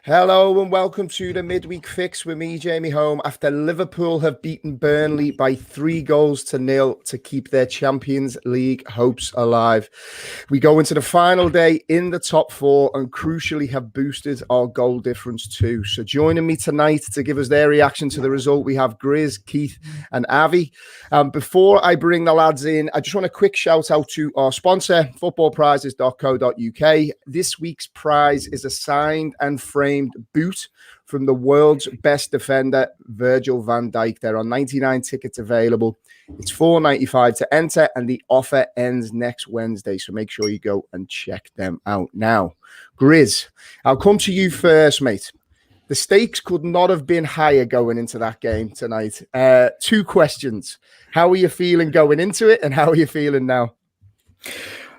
Hello and welcome to the Midweek Fix with me, Jamie Home, after Liverpool have beaten Burnley by 3-0 to keep their Champions League hopes alive. We go into the final day in the top four and crucially have boosted our goal difference too. So joining me tonight to give us their reaction to the result, we have Grizz, Keith and Avi. Before I bring the lads in, I just want a quick shout out to our sponsor, footballprizes.co.uk. This week's prize is a signed and framed boot from the world's best defender, Virgil van Dijk. There are 99 tickets available. It's $4.95 to enter, and the offer ends next Wednesday. So make sure you go and check them out now. Grizz, I'll come to you first, mate. The stakes could not have been higher going into that game tonight. 2 questions. How are you feeling going into it, and how are you feeling now?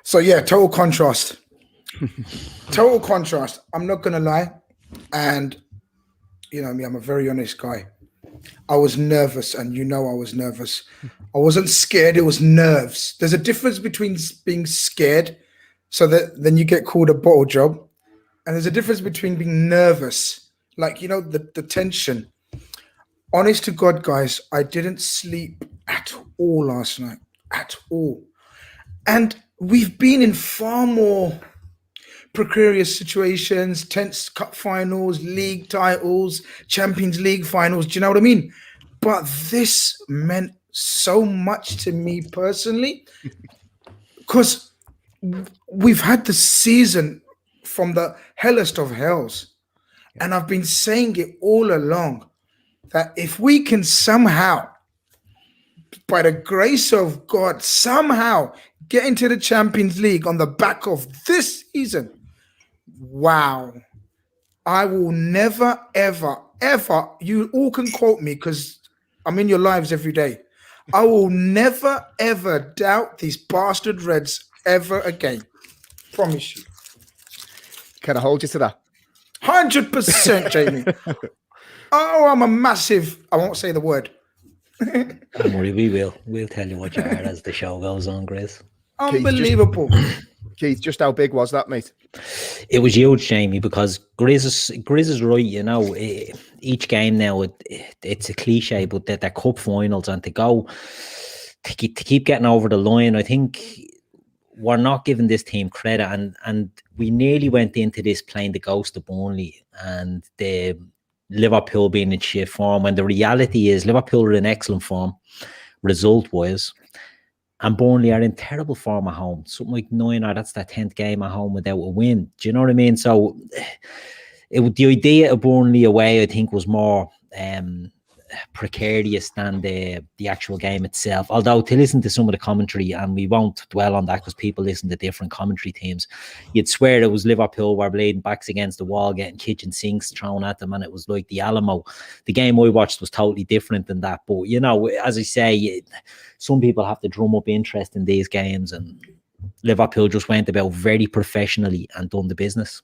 So, yeah, total contrast. Total contrast. I'm not going to lie. And, you know me, I'm a very honest guy. I was nervous, and I was nervous. I wasn't scared. It was nerves. There's a difference between being scared so that then you get called a bottle job. And there's a difference between being nervous. Like, the tension. Honest to God, guys, I didn't sleep at all last night. At all. And we've been in far more precarious situations, tense cup finals, league titles, Champions League finals. Do you know what I mean? But this meant so much to me personally because we've had the season from the hellest of hells. And I've been saying it all along that if we can somehow, by the grace of God, somehow get into the Champions League on the back of this season, wow. I will never, ever, ever, you all can quote me because I'm in your lives every day. I will never, ever doubt these bastard Reds ever again. Promise you. Can I hold you to that? 100%, Jamie. Oh, I'm a massive, I won't say the word. Don't worry, we will. We'll tell you what you are as the show goes on, Grizz. Unbelievable. Keith, just how big was that, mate? It was huge, Jamie, because Grizz is right. Each game now, it's a cliche, but they're cup finals, and to keep getting over the line, I think we're not giving this team credit, and we nearly went into this playing the ghost of Burnley and the Liverpool being in shit form, when the reality is Liverpool are in excellent form result-wise, and Burnley are in terrible form at home. Something like 9, or that's their 10th game at home without a win. Do you know what I mean? So the idea of Burnley away, I think, was more precarious than the actual game itself. Although to listen to some of the commentary, and we won't dwell on that because people listen to different commentary teams, you'd swear it was Liverpool were bleeding backs against the wall, getting kitchen sinks thrown at them, and it was like the Alamo. The game I watched was totally different than that. But, as I say, some people have to drum up interest in these games, and Liverpool just went about very professionally and done the business.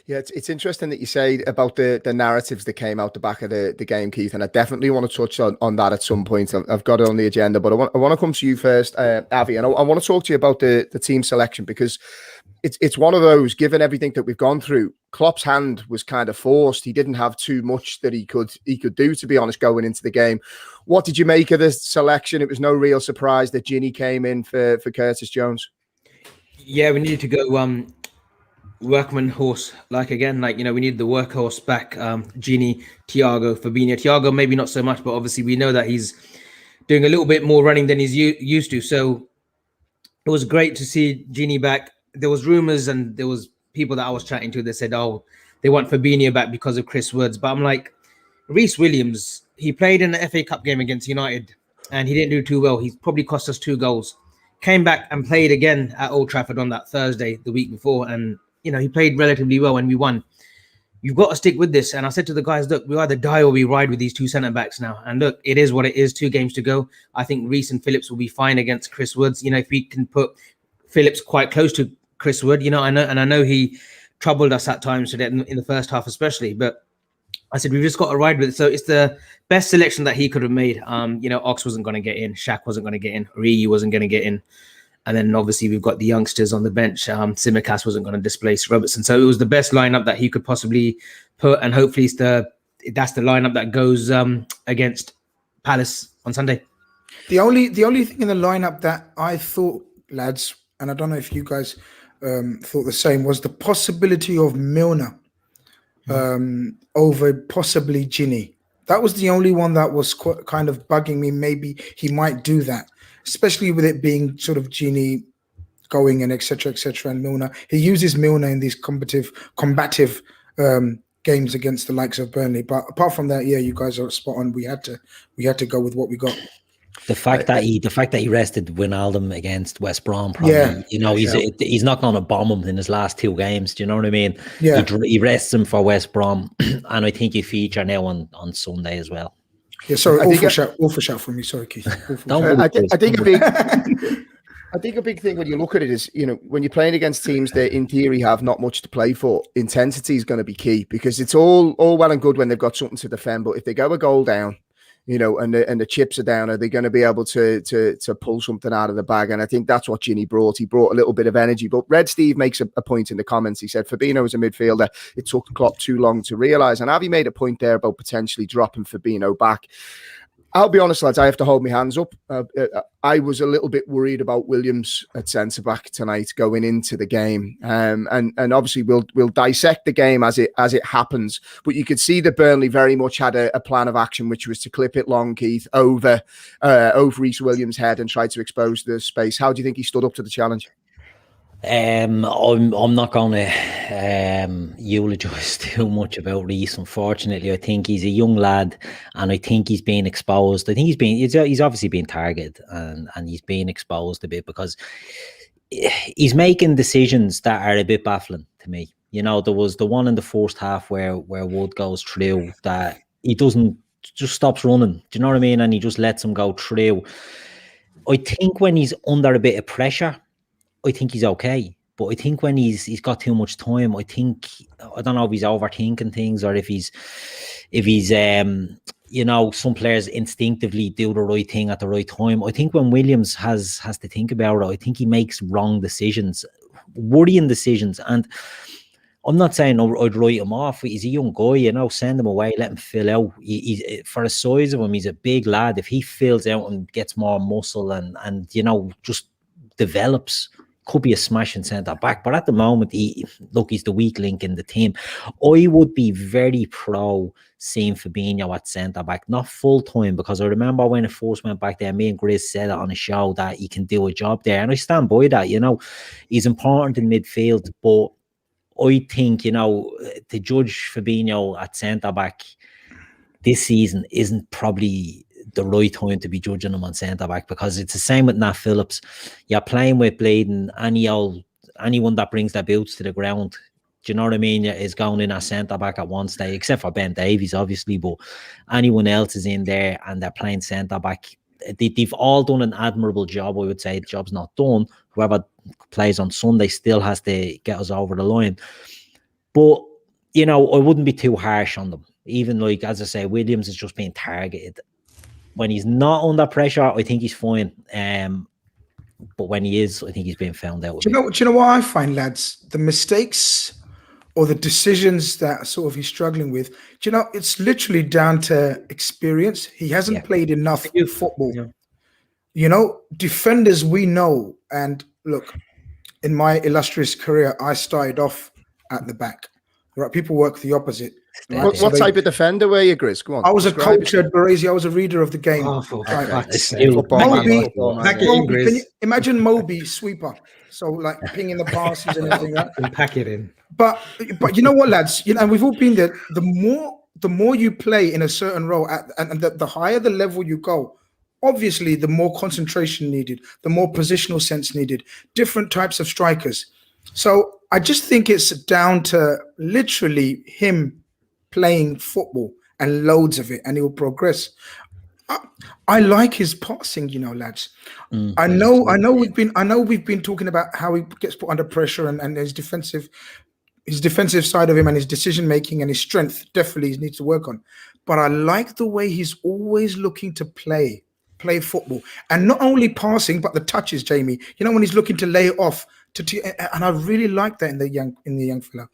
Yeah, it's interesting that you say about the narratives that came out the back of the game, Keith, and I definitely want to touch on that at some point. I've got it on the agenda, but I want to come to you first, Avi, and I want to talk to you about the team selection, because it's one of those, given everything that we've gone through, Klopp's hand was kind of forced. He didn't have too much that he could do, to be honest, going into the game. What did you make of this selection? It was no real surprise that Ginny came in for Curtis Jones. Yeah, we needed to go workman horse again, we need the workhorse back. Gini, Thiago, Fabinho. Thiago maybe not so much, but obviously we know that he's doing a little bit more running than he's used to. So it was great to see Gini back. There was rumors and there was people that I was chatting to that said, oh, they want Fabinho back because of Chris Woods. But I'm like, Reece Williams, he played in the FA Cup game against United and he didn't do too well. He probably cost us 2 goals. Came back and played again at Old Trafford on that Thursday, the week before, and he played relatively well and we won. you've got to stick with this. And I said to the guys, look, we either die or we ride with these two centre backs now. And look, it is what it is. 2 games to go. I think Reece and Phillips will be fine against Chris Woods. You know, if we can put Phillips quite close to Chris Wood, you know, I know he troubled us at times today in the first half, especially. But I said we've just got to ride with it. So it's the best selection that he could have made. You know, Ox wasn't going to get in, Shaq wasn't going to get in, Origi wasn't going to get in, and then obviously we've got the youngsters on the bench. Tsimikas wasn't going to displace Robertson, so it was the best lineup that he could possibly put, and hopefully that's the lineup that goes against Palace on Sunday. The only thing in the lineup that I thought, lads, and I don't know if you guys thought the same, was the possibility of Milner over possibly Ginny. That was the only one that was kind of bugging me. Maybe he might do that, especially with it being sort of Ginny going and etc. and Milner. He uses Milner in these combative games against the likes of Burnley. But apart from that, yeah, you guys are spot on. We had to go with what we got. The fact that he rested Wijnaldum against West Brom, probably, you know, he's not going to bomb him in his last 2 games. Do you know what I mean? Yeah, he rests him for West Brom, and I think he feature now on Sunday as well. Yeah, sorry, awful shout from me. Sorry, Keith. I think a big thing when you look at it is, you know, when you're playing against teams that in theory have not much to play for, intensity is going to be key, because it's all well and good when they've got something to defend, but if they go a goal down, you know, and the chips are down, are they going to be able to pull something out of the bag? And I think that's what Ginny brought. He brought a little bit of energy. But Red Steve makes a point in the comments. He said Fabinho is a midfielder. It took Klopp too long to realise. And Avi made a point there about potentially dropping Fabinho back. I'll be honest, lads, I have to hold my hands up. I was a little bit worried about Williams at centre-back tonight going into the game. And obviously we'll dissect the game as it happens. But you could see that Burnley very much had a plan of action, which was to clip it long, Keith, over Reece Williams' head and try to expose the space. How do you think he stood up to the challenge? I'm not going to eulogize too much about Reece. Unfortunately, I think he's a young lad, and I think he's being exposed. I think he's obviously being targeted, and he's being exposed a bit because he's making decisions that are a bit baffling to me. You know, there was the one in the first half where Wood goes through that he just stops running. Do you know what I mean? And he just lets him go through. I think when he's under a bit of pressure, I think he's okay, but I think when he's got too much time, I don't know if he's overthinking things, or if he's you know, some players instinctively do the right thing at the right time. I think when Williams has to think about it, I think he makes wrong decisions, worrying decisions. And I'm not saying I'd write him off. He's a young guy, you know, send him away, let him fill out. He's for the size of him, he's a big lad. If he fills out and gets more muscle and you know, just develops, could be a smashing centre back. But at the moment, he's the weak link in the team. I would be very pro seeing Fabinho at centre back, not full time, because I remember when it first went back there, me and Grizz said it on a show that he can do a job there, and I stand by that. You know, he's important in midfield, but I think, you know, to judge Fabinho at centre back this season isn't probably the right time to be judging him on centre back, because it's the same with Nat Phillips. You're playing with Bladen, anyone that brings their boots to the ground, do you know what I mean, is going in as centre back at one stage, except for Ben Davies, obviously, but anyone else is in there and they're playing centre back. They've all done an admirable job. I would say the job's not done. Whoever plays on Sunday still has to get us over the line. But, you know, I wouldn't be too harsh on them. Even, like, as I say, Williams is just being targeted. When he's not under pressure, I think he's fine. But when he is, I think he's being found out. Do you know what I find, lads? The mistakes or the decisions that sort of he's struggling with, do you know, it's literally down to experience. He hasn't played enough football. Yeah. You know, defenders we know. And look, in my illustrious career, I started off at the back. Right? People work the opposite. Right? What type of defender were you, Grizz? Go on. I was a coach at Baresi. I was a reader of the game. Moby, imagine Moby sweeper. So like pinging the passes and everything like that. And pack it in. But you know what, lads? You know, and we've all been there. The more you play in a certain role, and the higher the level you go, obviously the more concentration needed, the more positional sense needed, different types of strikers. So I just think it's down to literally him playing football and loads of it, and he will progress. I like his passing, lads. I know we've been talking about how he gets put under pressure and his defensive side of him and his decision making and his strength definitely he needs to work on. But I like the way he's always looking to play football, and not only passing but the touches, Jamie. When he's looking to lay it off and I really like that in the young fella.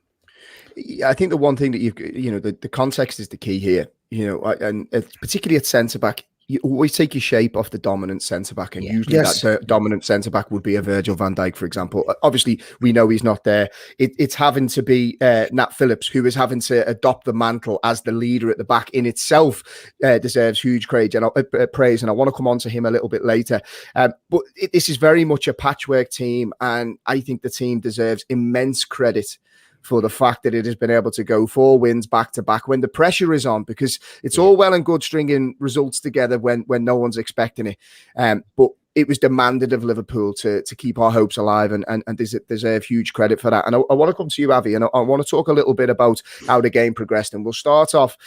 I think the one thing that the context is the key here, and particularly at centre back, you always take your shape off the dominant centre back, and usually that dominant centre back would be a Virgil van Dijk, for example. Obviously, we know he's not there. It's having to be Nat Phillips, who is having to adopt the mantle as the leader at the back. In itself, deserves huge praise, and I want to come on to him a little bit later. But this is very much a patchwork team, and I think the team deserves immense credit for the fact that it has been able to go 4 wins back to back when the pressure is on, because it's all well and good stringing results together when no one's expecting it. But it was demanded of Liverpool to keep our hopes alive, and deserve huge credit for that. And I want to come to you, Avi, and I want to talk a little bit about how the game progressed. And we'll start off.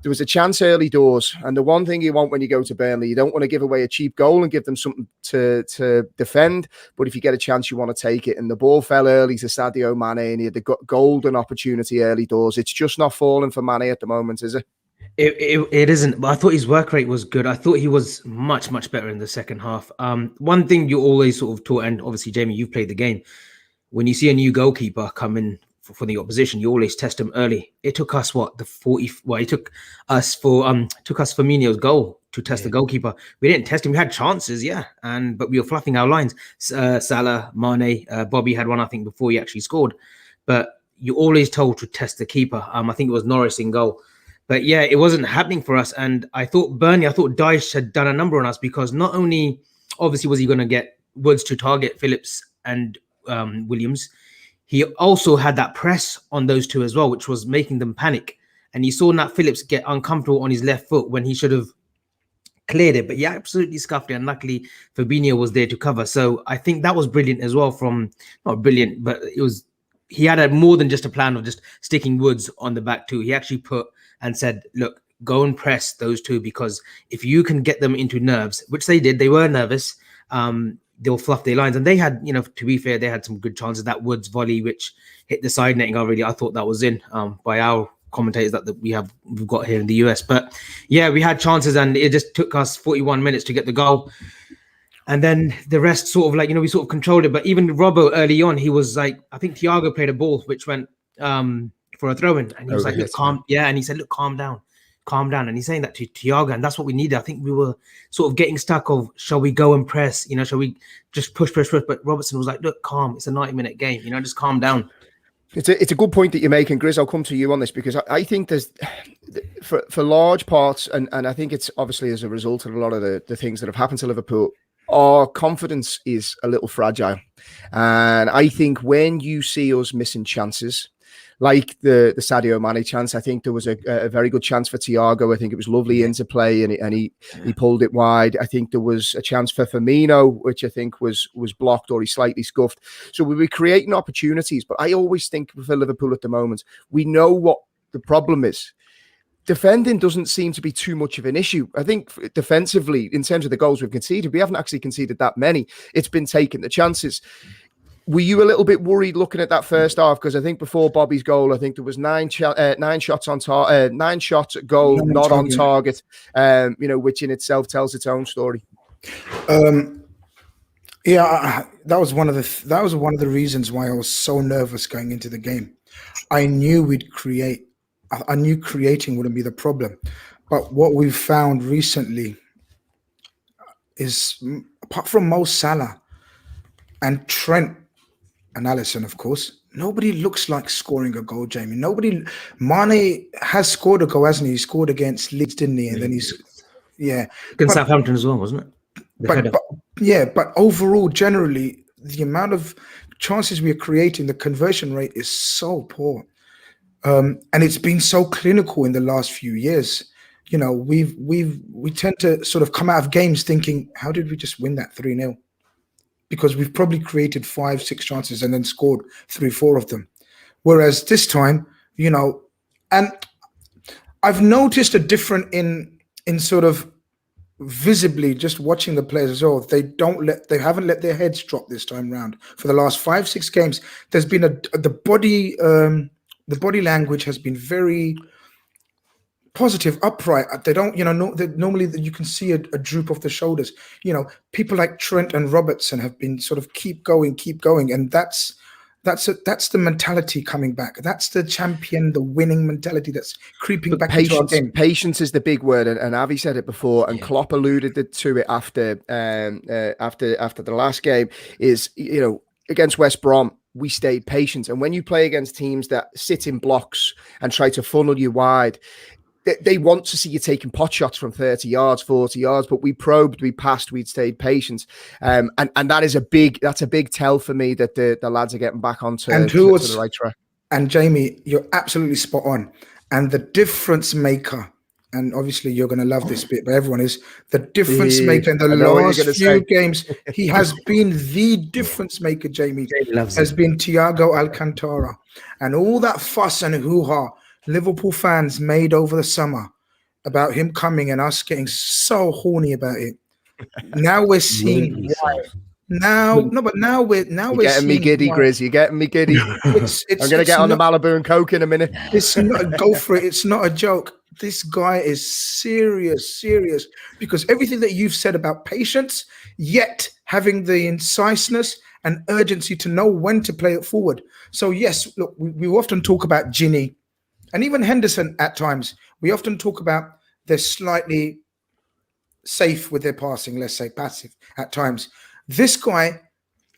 There was a chance early doors, and the one thing you want when you go to Burnley, you don't want to give away a cheap goal and give them something to defend. But if you get a chance, you want to take it. And the ball fell early to Sadio Mane, and he had the golden opportunity early doors. It's just not falling for Mane at the moment, is it? It isn't, but I thought his work rate was good. I thought he was much better in the second half. One thing you always sort of taught, and obviously Jamie, you've played the game. When you see a new goalkeeper come in for the opposition, you always test him early. It took us it took us Firmino's goal to test the goalkeeper. We didn't test him. We had chances, but we were fluffing our lines. Salah, Mane, Bobby had one, I think, before he actually scored. But you're always told to test the keeper. I think it was Norris in goal. But yeah, it wasn't happening for us. And I thought Dyche had done a number on us, because not only, obviously, was he going to get Woods to target Phillips and Williams, he also had that press on those two as well, which was making them panic. And you saw Nat Phillips get uncomfortable on his left foot when he should have cleared it. But he absolutely scuffed it. And luckily, Fabinho was there to cover. So I think that was brilliant as well not brilliant, but he had more than just a plan of just sticking Woods on the back too. He actually put and said, look, go and press those two, because if you can get them into nerves, which they did, they were nervous, they'll fluff their lines. And they had, to be fair, they had some good chances. That Woods volley, which hit the side netting, I thought that was in by our commentators that we've got here in the US. But yeah, we had chances, and it just took us 41 minutes to get the goal. And then the rest sort of we sort of controlled it. But even Robbo early on, he was like, I think Thiago played a ball which went for a throw-in, and he was like, look, calm. Yeah, and he said, look, calm down. And he's saying that to Thiago, and that's what we needed. I think we were sort of getting stuck of, shall we go and press? Shall we just push? But Robertson was like, look, calm. It's a 90-minute game. Just calm down. It's a good point that you're making, Grizz. I'll come to you on this, because I think there's, for large parts, and I think it's obviously as a result of a lot of the things that have happened to Liverpool, our confidence is a little fragile. And I think when you see us missing chances, like the Sadio Mane chance, I think there was a very good chance for Thiago. I think it was lovely interplay, and he pulled it wide. I think there was a chance for Firmino, which I think was blocked, or he slightly scuffed. So we were creating opportunities. But I always think for Liverpool at the moment, we know what the problem is. Defending doesn't seem to be too much of an issue. I think defensively, in terms of the goals we've conceded, we haven't actually conceded that many. It's been taking the chances. Were you a little bit worried looking at that first half? Because I think before Bobby's goal, I think there was 9 shots at goal, not on target. Which in itself tells its own story. Yeah, that was one of the reasons why I was so nervous going into the game. I knew we'd create. I knew creating wouldn't be the problem, but what we've found recently is, apart from Mo Salah and Trent and Alisson, of course, nobody looks like scoring a goal, Jamie. Mane has scored a goal, hasn't he? He scored against Leeds, didn't he? And then against Southampton as well, wasn't it? But overall, generally, the amount of chances we are creating, the conversion rate is so poor. And it's been so clinical in the last few years. We tend to sort of come out of games thinking, how did we just win that 3-0? Because we've probably created 5-6 chances and then scored 3-4 of them. Whereas this time, and I've noticed a different in sort of visibly just watching the players as well. They haven't let their heads drop this time round. For the last 5-6 games, there's been the body language has been very positive, upright. They don't, normally you can see a droop of the shoulders. People like Trent and Robertson have been sort of keep going, and that's the mentality coming back. That's the champion, the winning mentality that's creeping back into our game. Patience is the big word, and Avi said it before, and Klopp alluded to it after the last game. Is against West Brom, we stayed patient, and when you play against teams that sit in blocks and try to funnel you wide, they want to see you taking pot shots from 30 yards, 40 yards, but we probed, we passed, we'd stayed patient. And that's a big tell for me that the lads are getting back onto the right track. And Jamie, you're absolutely spot on. And the difference maker, and obviously you're going to love this bit, but everyone is, the difference maker in the last few games, he has been the difference maker, Jamie has been Thiago Alcantara. And all that fuss and hoo-ha Liverpool fans made over the summer about him coming and us getting so horny about it. Now we're seeing why. Now we're getting me giddy, Grizz. You're getting me giddy. I'm going to get on the Malibu and Coke in a minute. It's not go for it. It's not a joke. This guy is serious, because everything that you've said about patience, yet having the inciseness and urgency to know when to play it forward. So yes, look, we often talk about Ginny and even Henderson at times. We often talk about they're slightly safe with their passing, let's say passive at times. This guy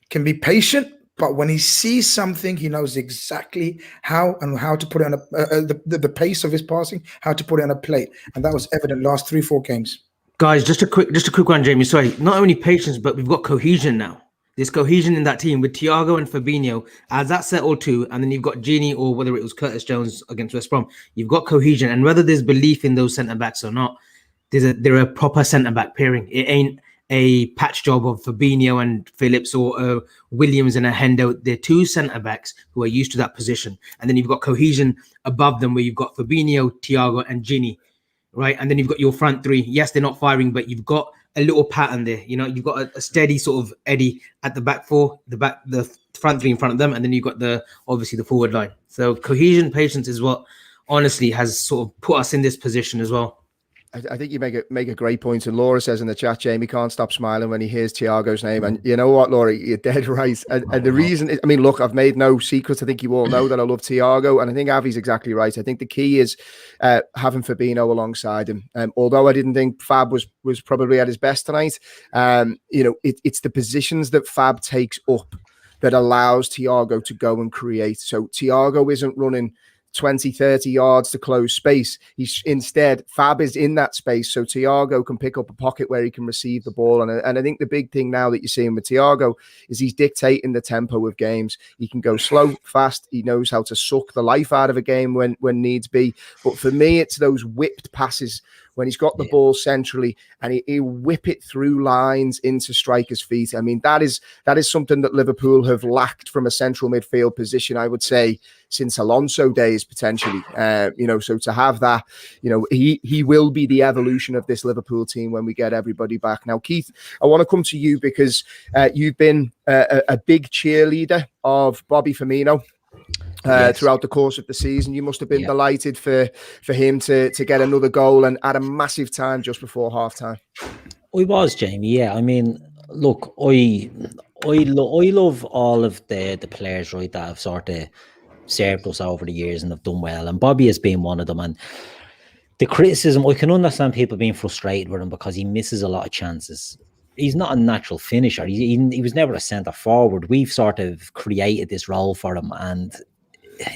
can be patient, but when he sees something, he knows exactly how to put it on the pace of his passing, how to put it on a plate, and that was evident last 3-4 games. Guys, just a quick one, Jamie. Sorry, not only patience, but we've got cohesion now. There's cohesion in that team with Thiago and Fabinho. As that settled too, and then you've got Gini, or whether it was Curtis Jones against West Brom, you've got cohesion, and whether there's belief in those centre backs or not, they're a proper centre back pairing. It ain't a patch job of Fabinho and Phillips or Williams and a Hendo. They're two centre backs who are used to that position, and then you've got cohesion above them where you've got Fabinho, Thiago, and Gini, right? And then you've got your front three. Yes, they're not firing, but you've got a little pattern there. You've got a steady sort of eddy at the back four, the front three in front of them, and then you've got obviously the forward line. So cohesion, patience is what honestly has sort of put us in this position as well. I think you make a great point. And Laura says in the chat, Jamie can't stop smiling when he hears Thiago's name. And you know what, Laura, you're dead right. And the reason is, look, I've made no secrets. I think you all know that I love Thiago. And I think Avi's exactly right. I think the key is having Fabinho alongside him. Although I didn't think Fab was probably at his best tonight, it's the positions that Fab takes up that allows Thiago to go and create. So Thiago isn't running 20, 30 yards to close space. Instead, Fab is in that space, so Thiago can pick up a pocket where he can receive the ball. And I think the big thing now that you're seeing with Thiago is he's dictating the tempo of games. He can go slow, fast. He knows how to suck the life out of a game when needs be. But for me, it's those whipped passes when he's got the ball centrally and he'll whip it through lines into strikers' feet. I mean, that is something that Liverpool have lacked from a central midfield position, I would say, since Alonso days, potentially. So to have that, he will be the evolution of this Liverpool team when we get everybody back. Now, Keith, I want to come to you because you've been a big cheerleader of Bobby Firmino. Throughout the course of the season. You must have been delighted for him to get another goal and at a massive time just before half time. I was, Jamie. Yeah, I mean, look, I love all of the players, right, that have sort of served us over the years and have done well, and Bobby has been one of them. And the criticism, I can understand people being frustrated with him because he misses a lot of chances. He's not a natural finisher. He was never a centre forward. We've sort of created this role for him, and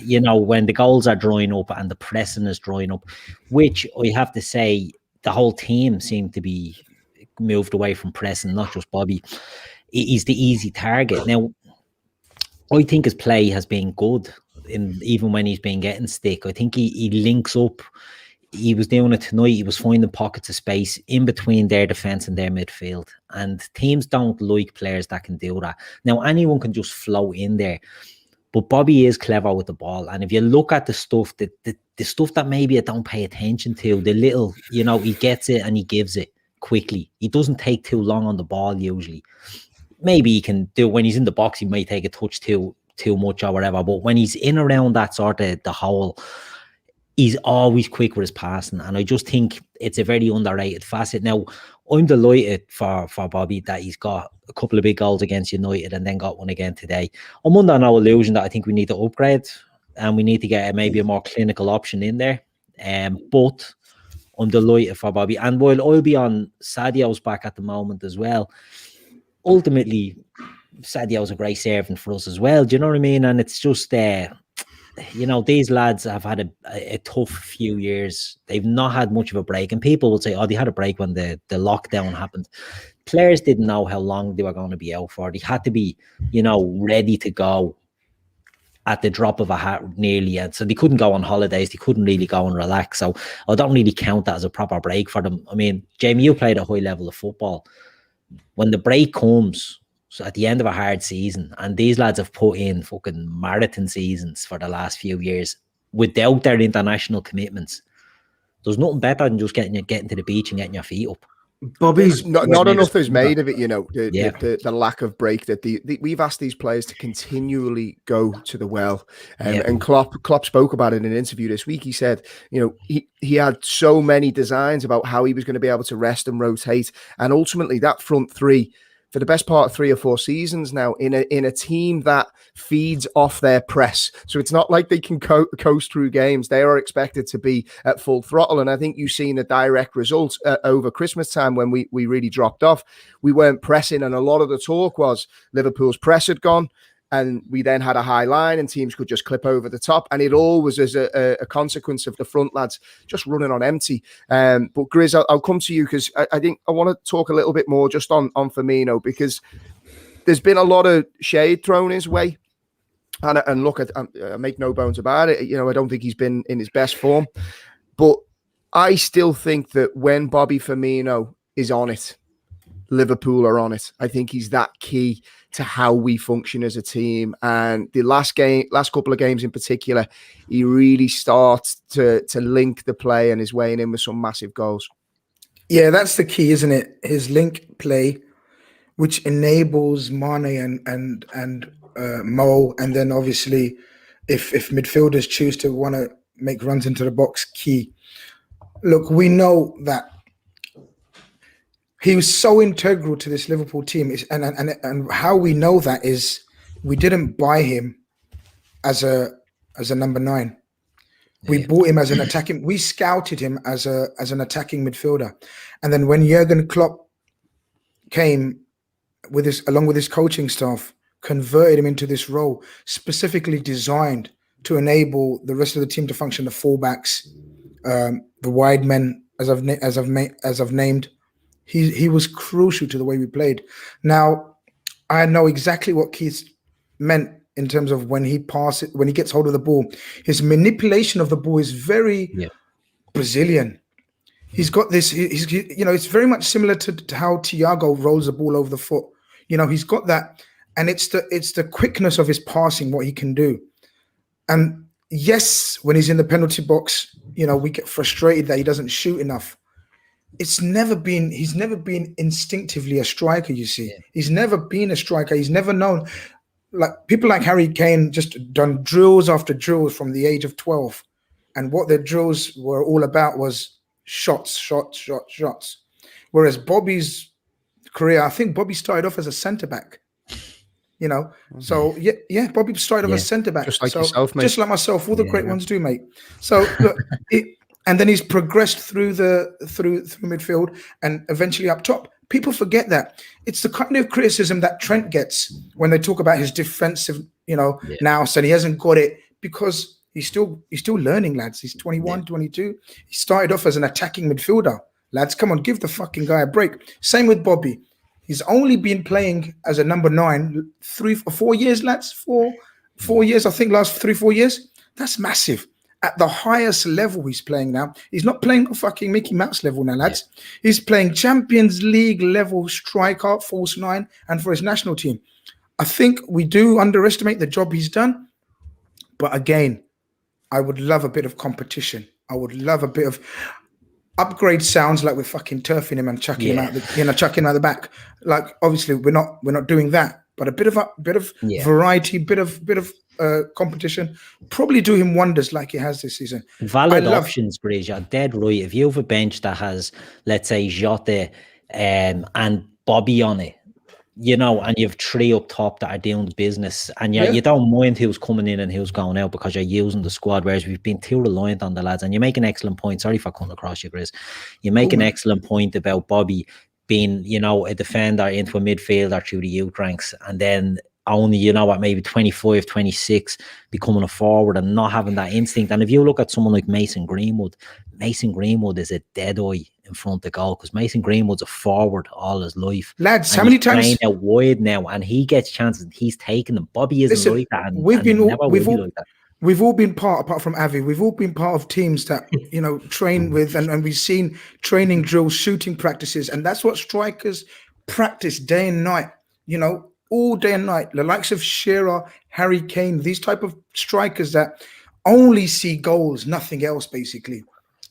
when the goals are drying up and the pressing is drying up, which I have to say the whole team seemed to be moved away from pressing, not just Bobby. He's the easy target. Now, I think his play has been good, even when he's been getting stick. I think he links up. He was doing it tonight. He was finding pockets of space in between their defence and their midfield. And teams don't like players that can do that. Now, anyone can just float in there. But Bobby is clever with the ball. And if you look at the stuff the stuff that maybe I don't pay attention to, the little, he gets it and he gives it quickly. He doesn't take too long on the ball usually. Maybe he can do, when he's in the box, he may take a touch too much or whatever. But when he's in around that sort of the hole, he's always quick with his passing. And I just think it's a very underrated facet. Now, I'm delighted for Bobby that he's got a couple of big goals against United and then got one again today. I'm under no illusion that I think we need to upgrade and we need to get maybe a more clinical option in there. But I'm delighted for Bobby. And while I'll be on Sadio's back at the moment as well, ultimately, Sadio's a great servant for us as well. Do you know what I mean? And it's just these lads have had a tough few years. They've not had much of a break. And people will say, oh, they had a break when the lockdown happened. Players didn't know how long they were going to be out for. They had to be, ready to go at the drop of a hat nearly. And so they couldn't go on holidays. They couldn't really go and relax. So I don't really count that as a proper break for them. I mean, Jamie, you played a high level of football. When the break comes, so at the end of a hard season, and these lads have put in fucking marathon seasons for the last few years without their international commitments. There's nothing better than just getting to the beach and getting your feet up. Bobby's not enough is made of it, the lack of break that we've asked these players to continually go to the well. And Klopp spoke about it in an interview this week. He said, he had so many designs about how he was going to be able to rest and rotate. And ultimately that front three, for the best part of 3 or 4 seasons now, in a team that feeds off their press. So it's not like they can coast through games. They are expected to be at full throttle. And I think you've seen a direct result over Christmas time when we really dropped off. We weren't pressing, and a lot of the talk was Liverpool's press had gone. And we then had a high line and teams could just clip over the top. And it all was as a consequence of the front lads just running on empty. But Grizz, I'll come to you because I think I want to talk a little bit more just on Firmino, because there's been a lot of shade thrown his way. And look, I make no bones about it. I don't think he's been in his best form. But I still think that when Bobby Firmino is on it, Liverpool are on it. I think he's that key to how we function as a team. And the last couple of games in particular, he really starts to link the play and is weighing in with some massive goals. Yeah, that's the key, isn't it? His link play, which enables Mane and Mo, and then obviously if midfielders choose to want to make runs into the box, key. Look, we know that he was so integral to this Liverpool team, and how we know that is we didn't buy him as a number 9. We bought him as an attacking. We scouted him as an attacking midfielder, and then when Jurgen Klopp came along with his coaching staff, converted him into this role specifically designed to enable the rest of the team to function. The fullbacks, the wide men, as I've named. He was crucial to the way we played. Now, I know exactly what Keith meant in terms of when he gets hold of the ball. His manipulation of the ball is very Brazilian. He's got this. It's very much similar to how Thiago rolls the ball over the foot. He's got that, and it's the quickness of his passing, what he can do. And yes, when he's in the penalty box, we get frustrated that he doesn't shoot enough. He's never been instinctively a striker, you see. He's never been a striker. He's never known. Like people like Harry Kane just done drills after drills from the age of 12. And what their drills were all about was shots. Whereas Bobby's career, I think Bobby started off as a centre-back. So yeah, Bobby started off as centre-back. Just like yourself, mate. Just like myself. All the great ones do, mate. So look, and then he's progressed through midfield and eventually up top. People forget that. It's the kind of criticism that Trent gets when they talk about his defensive, nous, and he hasn't got it because he's still learning, lads. He's 21, 22. He started off as an attacking midfielder. Lads, come on, give the fucking guy a break. Same with Bobby. He's only been playing as a number 9 3 or 4 years, lads. 4 years, I think, last 3-4 years. That's massive. At the highest level he's playing now. He's not playing fucking Mickey Mouse level now, lads. He's playing Champions League level striker, false 9, and for his national team. I think we do underestimate the job he's done, But again, I would love a bit of competition. I would love a bit of upgrade. Sounds like we're fucking turfing him and chucking him out chucking him out the back. Like, obviously we're not doing that, but a bit of variety, bit of competition, probably do him wonders like he has this season. Valid options, Bridge. You're dead right. If you have a bench that has, let's say, Jota and Bobby on it, you know, and you have 3 up top that are doing the business, and you don't mind who's coming in and who's going out because you're using the squad, whereas we've been too reliant on the lads. And you make an excellent point. Sorry for coming across you, Chris. You make an excellent point about Bobby being, you know, a defender into a midfielder through the youth ranks, and then only, you know, at maybe 25, 26, becoming a forward and not having that instinct. And if you look at someone like Mason Greenwood is a dead eye in front of goal, because Mason Greenwood's a forward all his life. Lads, and how many times playing out wide now, and he gets chances and he's taking them. Bobby isn't like that. And, we've all been apart from Avi, we've all been part of teams that, you know, train with, and we've seen training drills, shooting practices, and that's what strikers practice day and night, you know, all day and night. The likes of Shearer, Harry Kane, these type of strikers that only see goals, nothing else, basically.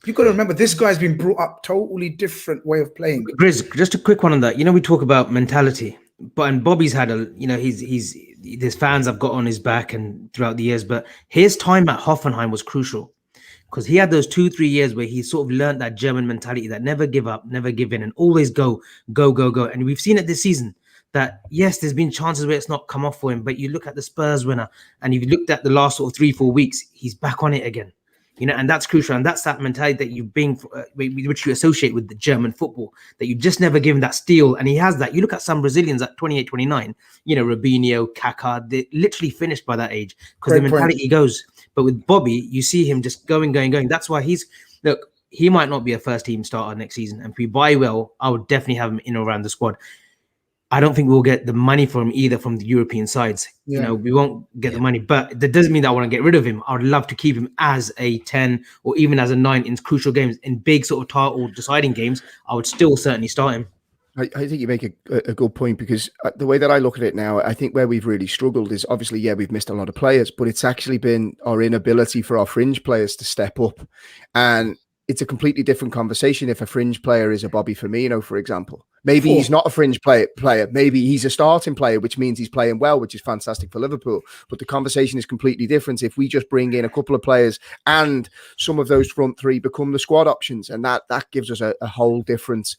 You've got to remember, this guy's been brought up totally different way of playing. Grizz, just a quick one on that. You know, we talk about mentality, and Bobby's had there's fans have got on his back and throughout the years, but his time at Hoffenheim was crucial because he had those 2-3 years where he sort of learned that German mentality, that never give up, never give in, and always go. And we've seen it this season. That, yes, there's been chances where it's not come off for him, but you look at the Spurs winner, and if you looked at the last sort of 3-4 weeks, he's back on it again, you know, and that's crucial. And that's that mentality that you've been, which you associate with the German football, that you've just never given that steal. And he has that. You look at some Brazilians at 28, 29, you know, Robinho, Kaká, they literally finished by that age because the mentality goes. But with Bobby, you see him just going. That's why he might not be a first team starter next season. And if we buy well, I would definitely have him in or around the squad. I don't think we'll get the money for him either from the European sides. You know, we won't get the money, but that doesn't mean that I want to get rid of him. I would love to keep him as a 10 or even as a 9 in crucial games. In big sort of title deciding games, I would still certainly start him. I think you make a good point, because the way that I look at it now, I think where we've really struggled is obviously, we've missed a lot of players, but it's actually been our inability for our fringe players to step up. And it's a completely different conversation if a fringe player is a Bobby Firmino, for example. Maybe he's not a fringe player. Maybe he's a starting player, which means he's playing well, which is fantastic for Liverpool. But the conversation is completely different if we just bring in a couple of players and some of those front 3 become the squad options, and that gives us a whole different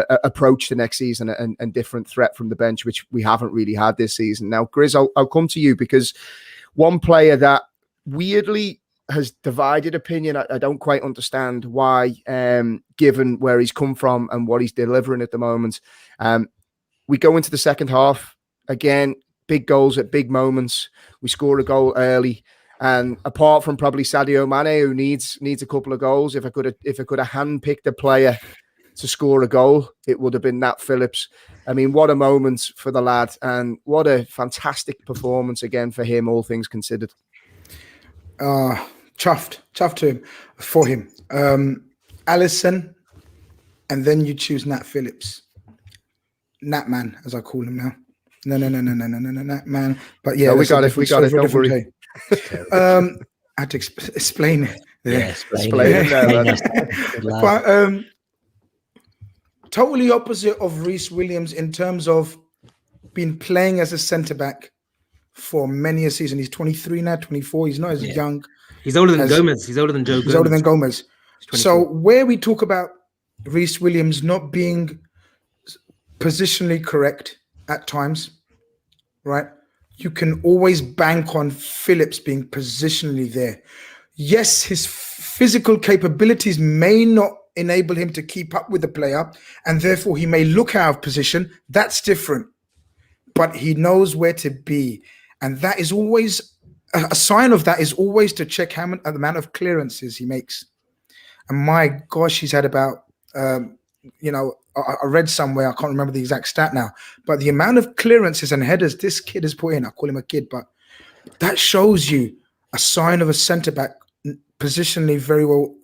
approach to next season and different threat from the bench, which we haven't really had this season. Now, Grizz, I'll come to you, because one player that weirdly has divided opinion. I don't quite understand why, given where he's come from and what he's delivering at the moment. We go into the second half again, big goals at big moments. We score a goal early, and apart from probably Sadio Mane, who needs a couple of goals, if I could have handpicked a player to score a goal, it would have been Nat Phillips. I mean, what a moment for the lad, and what a fantastic performance again for him, all things considered. Chuffed for him. Alisson, and then you choose Nat Phillips. Nat man, as I call him now. No, Nat man. But yeah, no, we got it. Don't worry. I had to explain it. Explain it. But totally opposite of Reece Williams in terms of been playing as a centre back for many a season. He's 23 now, 24. He's not as young. He's older than Gomez. He's older than Joe Gomez. He's older than Gomez. So where we talk about Reece Williams not being positionally correct at times, right? You can always bank on Phillips being positionally there. Yes, his physical capabilities may not enable him to keep up with the player, and therefore he may look out of position. That's different. But he knows where to be. And that is always a sign of that is always to check the amount of clearances he makes. And my gosh, he's had about, I read somewhere, I can't remember the exact stat now, but the amount of clearances and headers this kid has put in, I call him a kid, but that shows you a sign of a centre-back positionally very well,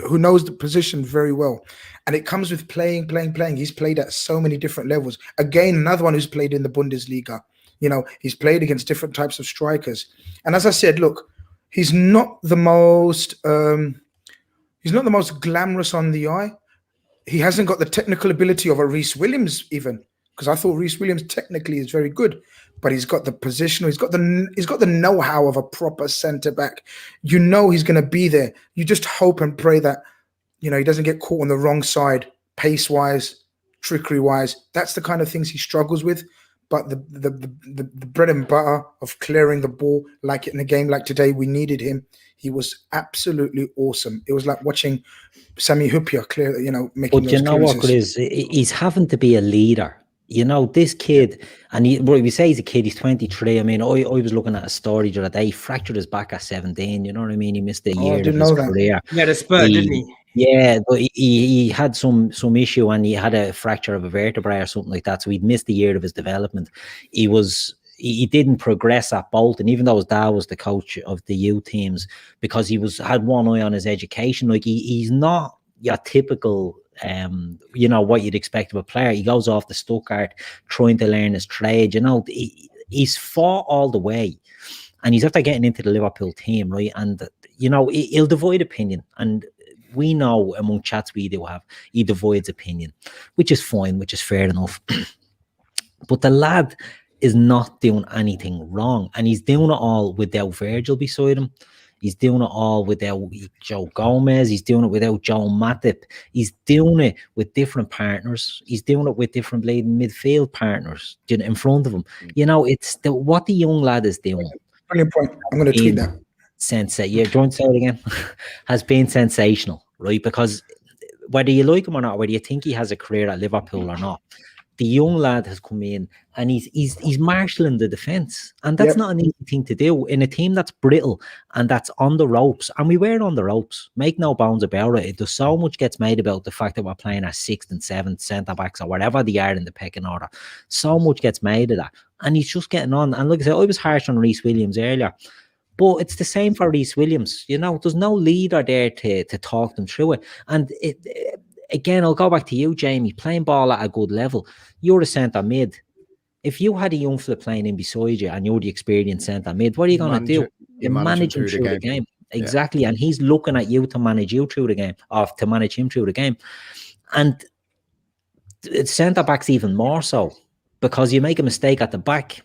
who knows the position very well. And it comes with playing. He's played at so many different levels. Again, another one who's played in the Bundesliga. You know, he's played against different types of strikers. And as I said, look, he's not the most glamorous on the eye. He hasn't got the technical ability of a Reece Williams even, because I thought Reece Williams technically is very good, but he's got the position, he's got the know-how of a proper centre-back. You know he's going to be there. You just hope and pray that, you know, he doesn't get caught on the wrong side, pace-wise, trickery-wise. That's the kind of things he struggles with. But the bread and butter of clearing the ball, like in a game like today, we needed him. He was absolutely awesome. It was like watching Sami Hyypiä clear, you know, making those clearances. But you know what it is? He's having to be a leader. You know, this kid, and we say he's a kid, he's 23. I mean, I was looking at a story the other day. He fractured his back at 17. You know what I mean? He missed a year of his career. Yeah, the spur, didn't he? Yeah, but he had some issue, and he had a fracture of a vertebrae or something like that. So he'd missed a year of his development. He didn't progress at Bolton, even though his dad was the coach of the youth teams, because he had one eye on his education. Like he's not your typical, you know, what you'd expect of a player. He goes off to Stuttgart trying to learn his trade. You know, he's fought all the way, and he's after getting into the Liverpool team, right? And you know, he'll divide opinion, and we know among chats we do have, he divides opinion, which is fine, which is fair enough. But the lad is not doing anything wrong, and he's doing it all without Virgil beside him. He's doing it all without Joe Gomez. He's doing it without Joe Matip. He's doing it with different partners. He's doing it with different midfield partners in front of him. You know, it's what the young lad is doing. Brilliant point. I'm going to tweet that. Yeah, joint say it again. Has been sensational, right? Because whether you like him or not, whether you think he has a career at Liverpool or not, the young lad has come in and he's marshalling the defence, and that's not an easy thing to do in a team that's brittle and that's on the ropes. And we were on the ropes, make no bones about it. There's so much gets made about the fact that we're playing our 6th and 7th centre backs or whatever they are in the pecking order. So much gets made of that, and he's just getting on. And like I said, I was harsh on Reece Williams earlier, but it's the same for Reece Williams. You know, there's no leader there to talk them through it. And again, I'll go back to you, Jamie, playing ball at a good level. You're a centre mid. If you had a young fella playing in beside you and you're the experienced centre mid, what are you going to do? You manage him through the game. Exactly. Yeah. And he's looking at you to manage you through the game, or to manage him through the game. And centre backs even more so, because you make a mistake at the back,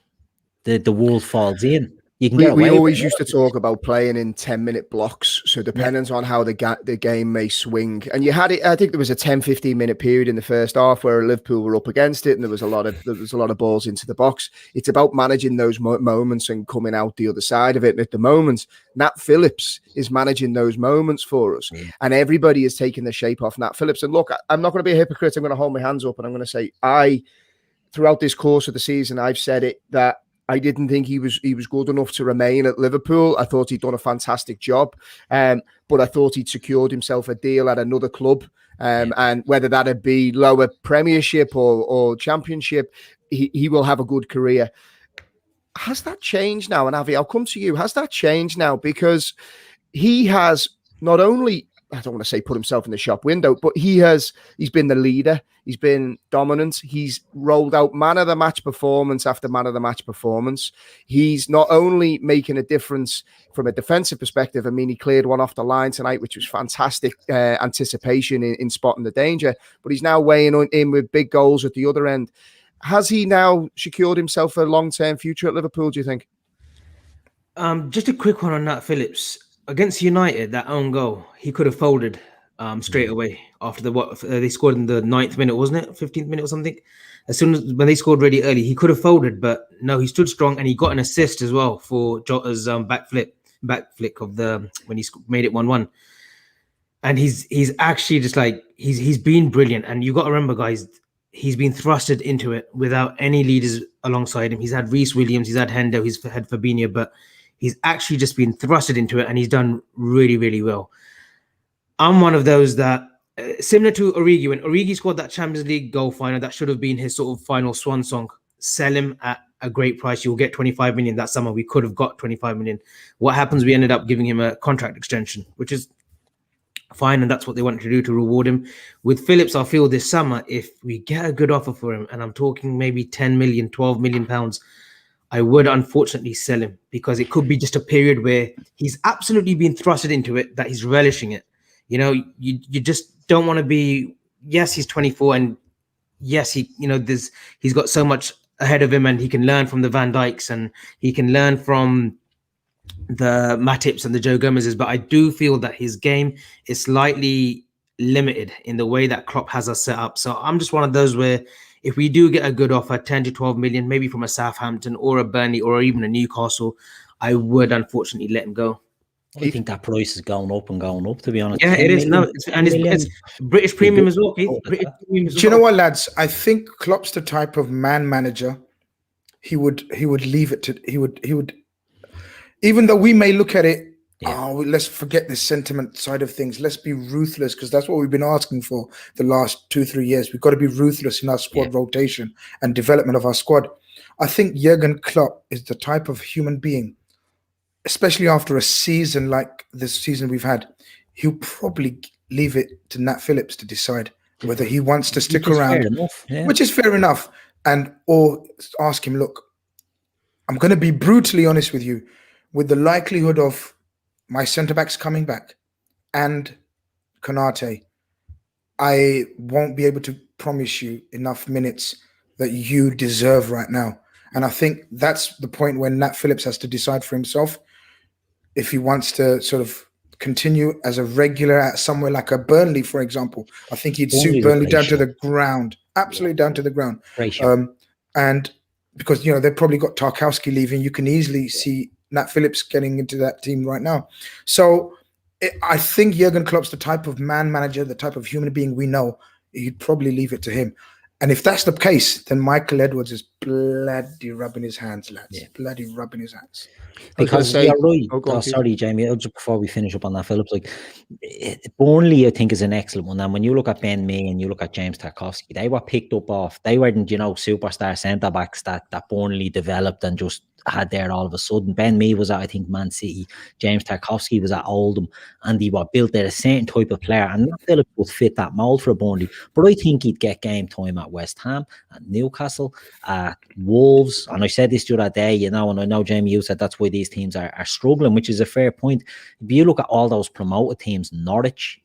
the wall falls in. We always used to talk about playing in 10-minute blocks. So depending on how the game may swing. And you had it, I think there was a 10-15 minute period in the first half where Liverpool were up against it, and there was a lot of balls into the box. It's about managing those moments and coming out the other side of it. And at the moment, Nat Phillips is managing those moments for us. Yeah. And everybody is taking the shape off Nat Phillips. And look, I'm not going to be a hypocrite. I'm going to hold my hands up and I'm going to say, throughout this course of the season, I've said it, that I didn't think he was good enough to remain at Liverpool. I thought he'd done a fantastic job, but I thought he'd secured himself a deal at another club. And whether that'd be lower Premiership or Championship, he will have a good career. Has that changed now? And Avi, I'll come to you. Has that changed now? Because he has not only, I don't want to say put himself in the shop window, but he's been the leader. He's been dominant. He's rolled out man of the match performance after man of the match performance. He's not only making a difference from a defensive perspective. I mean, he cleared one off the line tonight, which was fantastic anticipation in spotting the danger, but he's now weighing in with big goals at the other end. Has he now secured himself a long-term future at Liverpool, do you think? Just a quick one on Nat Phillips. Against United, that own goal, he could have folded straight away after they scored in the 9th minute, wasn't it? 15th minute or something. As soon as when they scored really early, he could have folded, but no, he stood strong and he got an assist as well for Jota's back flick of when he made it 1-1. And he's actually just like he's been brilliant. And you got to remember, guys, he's been thrusted into it without any leaders alongside him. He's had Reece Williams, he's had Hendo, he's had Fabinho, but he's actually just been thrusted into it, and he's done really, really well. I'm one of those that, similar to Origi, when Origi scored that Champions League goal final, that should have been his sort of final swan song. Sell him at a great price. You'll get 25 million. That summer, we could have got 25 million. What happens? We ended up giving him a contract extension, which is fine, and that's what they wanted to do to reward him. With Phillips, I feel this summer, if we get a good offer for him, and I'm talking maybe 10 million, 12 million pounds, I would unfortunately sell him, because it could be just a period where he's absolutely been thrusted into it, that he's relishing it. You know, you just don't want to be. Yes, he's 24, and yes, he's got so much ahead of him, and he can learn from the Van Dijks, and he can learn from the Matips and the Joe Gomez's. But I do feel that his game is slightly limited in the way that Klopp has us set up. So I'm just one of those where, if we do get a good offer, 10 to 12 million, maybe from a Southampton or a Burnley or even a Newcastle, I would unfortunately let him go. I think that price is going up, to be honest. Yeah, it is. No, it's British premium as well. British premium as well. Do you know what, lads? I think Klopp's the type of man manager. He would leave it to he would even though we may look at it, let's forget the sentiment side of things. Let's be ruthless, because that's what we've been asking for the last 2-3 years. We've got to be ruthless in our squad rotation and development of our squad. I think Jurgen Klopp is the type of human being, especially after a season like this season we've had, he'll probably leave it to Nat Phillips to decide whether he wants to stick around, which is fair enough, or ask him, look, I'm going to be brutally honest with you, with the likelihood of my centre-backs coming back and Konate, I won't be able to promise you enough minutes that you deserve right now. And I think that's the point when Nat Phillips has to decide for himself if he wants to sort of continue as a regular at somewhere like a Burnley, for example. I think he'd suit Burnley down to the ground, absolutely down to the ground. And because, they've probably got Tarkowski leaving, you can easily see Nat Phillips getting into that team right now. So I think Jurgen Klopp's the type of man manager, the type of human being we know. He'd probably leave it to him. And if that's the case, then Michael Edwards is bloody rubbing his hands, lads. Yeah. Bloody rubbing his hands. Because you're right. Sorry, Jamie. Just before we finish up on that, Phillips, Burnley, I think, is an excellent one. And when you look at Ben Mee and you look at James Tarkowski, they were picked up off. They weren't, superstar centre backs that Burnley developed and just had there all of a sudden. Ben Mee was at, I think, Man City. James Tarkowski was at Oldham, and he was built there a certain type of player. And Phillips would fit that mould for Burnley. But I think he'd get game time at West Ham, at Newcastle, at Wolves. And I said this the other day, and I know, Jamie, you said that's why these teams are struggling, which is a fair point. If you look at all those promoted teams, Norwich,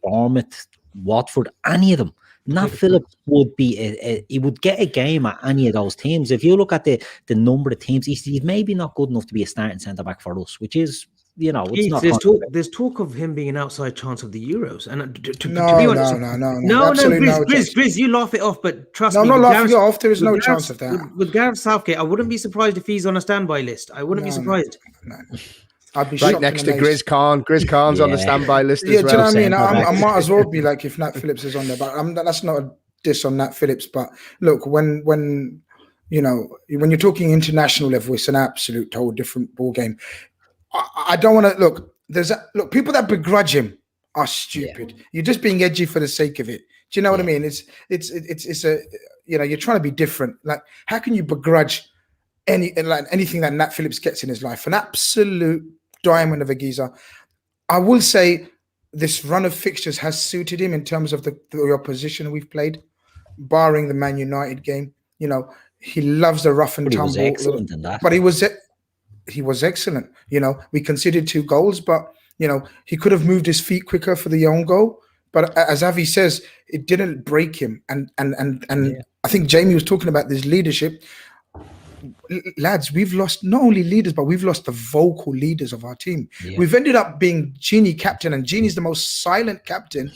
Bournemouth, Watford, any of them, Nat Phillips would be he would get a game at any of those teams. If you look at the number of teams, he's maybe not good enough to be a starting centre back for us, which is, it's there's talk of him being an outside chance of the Euros. And to be honest, no, Grizz, you laugh it off, but trust me, I'm not laughing it off. There is no chance of that. With Gareth Southgate, I wouldn't be surprised if he's on a standby list. I wouldn't be surprised. No. I'd be right next to Grizz Khan. Grizz Khan's on the standby list as well. Do you know what I mean? I might as well be like if Nat Phillips is on there, but that's not a diss on Nat Phillips. But look, when you're talking international level, it's an absolute whole different ball game. I don't want to look. People that begrudge him are stupid. Yeah. You're just being edgy for the sake of it. Do you know what I mean? It's you're trying to be different. Like, how can you begrudge anything that Nat Phillips gets in his life? An absolute diamond of a geezer. I will say this run of fixtures has suited him in terms of the opposition we've played, barring the Man United game. He loves the rough and tumble. He was excellent in that. But he was excellent. We conceded 2 goals, but he could have moved his feet quicker for the own goal. But as Avi says, it didn't break him. And I think Jamie was talking about this leadership. Lads, we've lost not only leaders, but we've lost the vocal leaders of our team. Yeah. We've ended up being Genie captain, and Genie's the most silent captain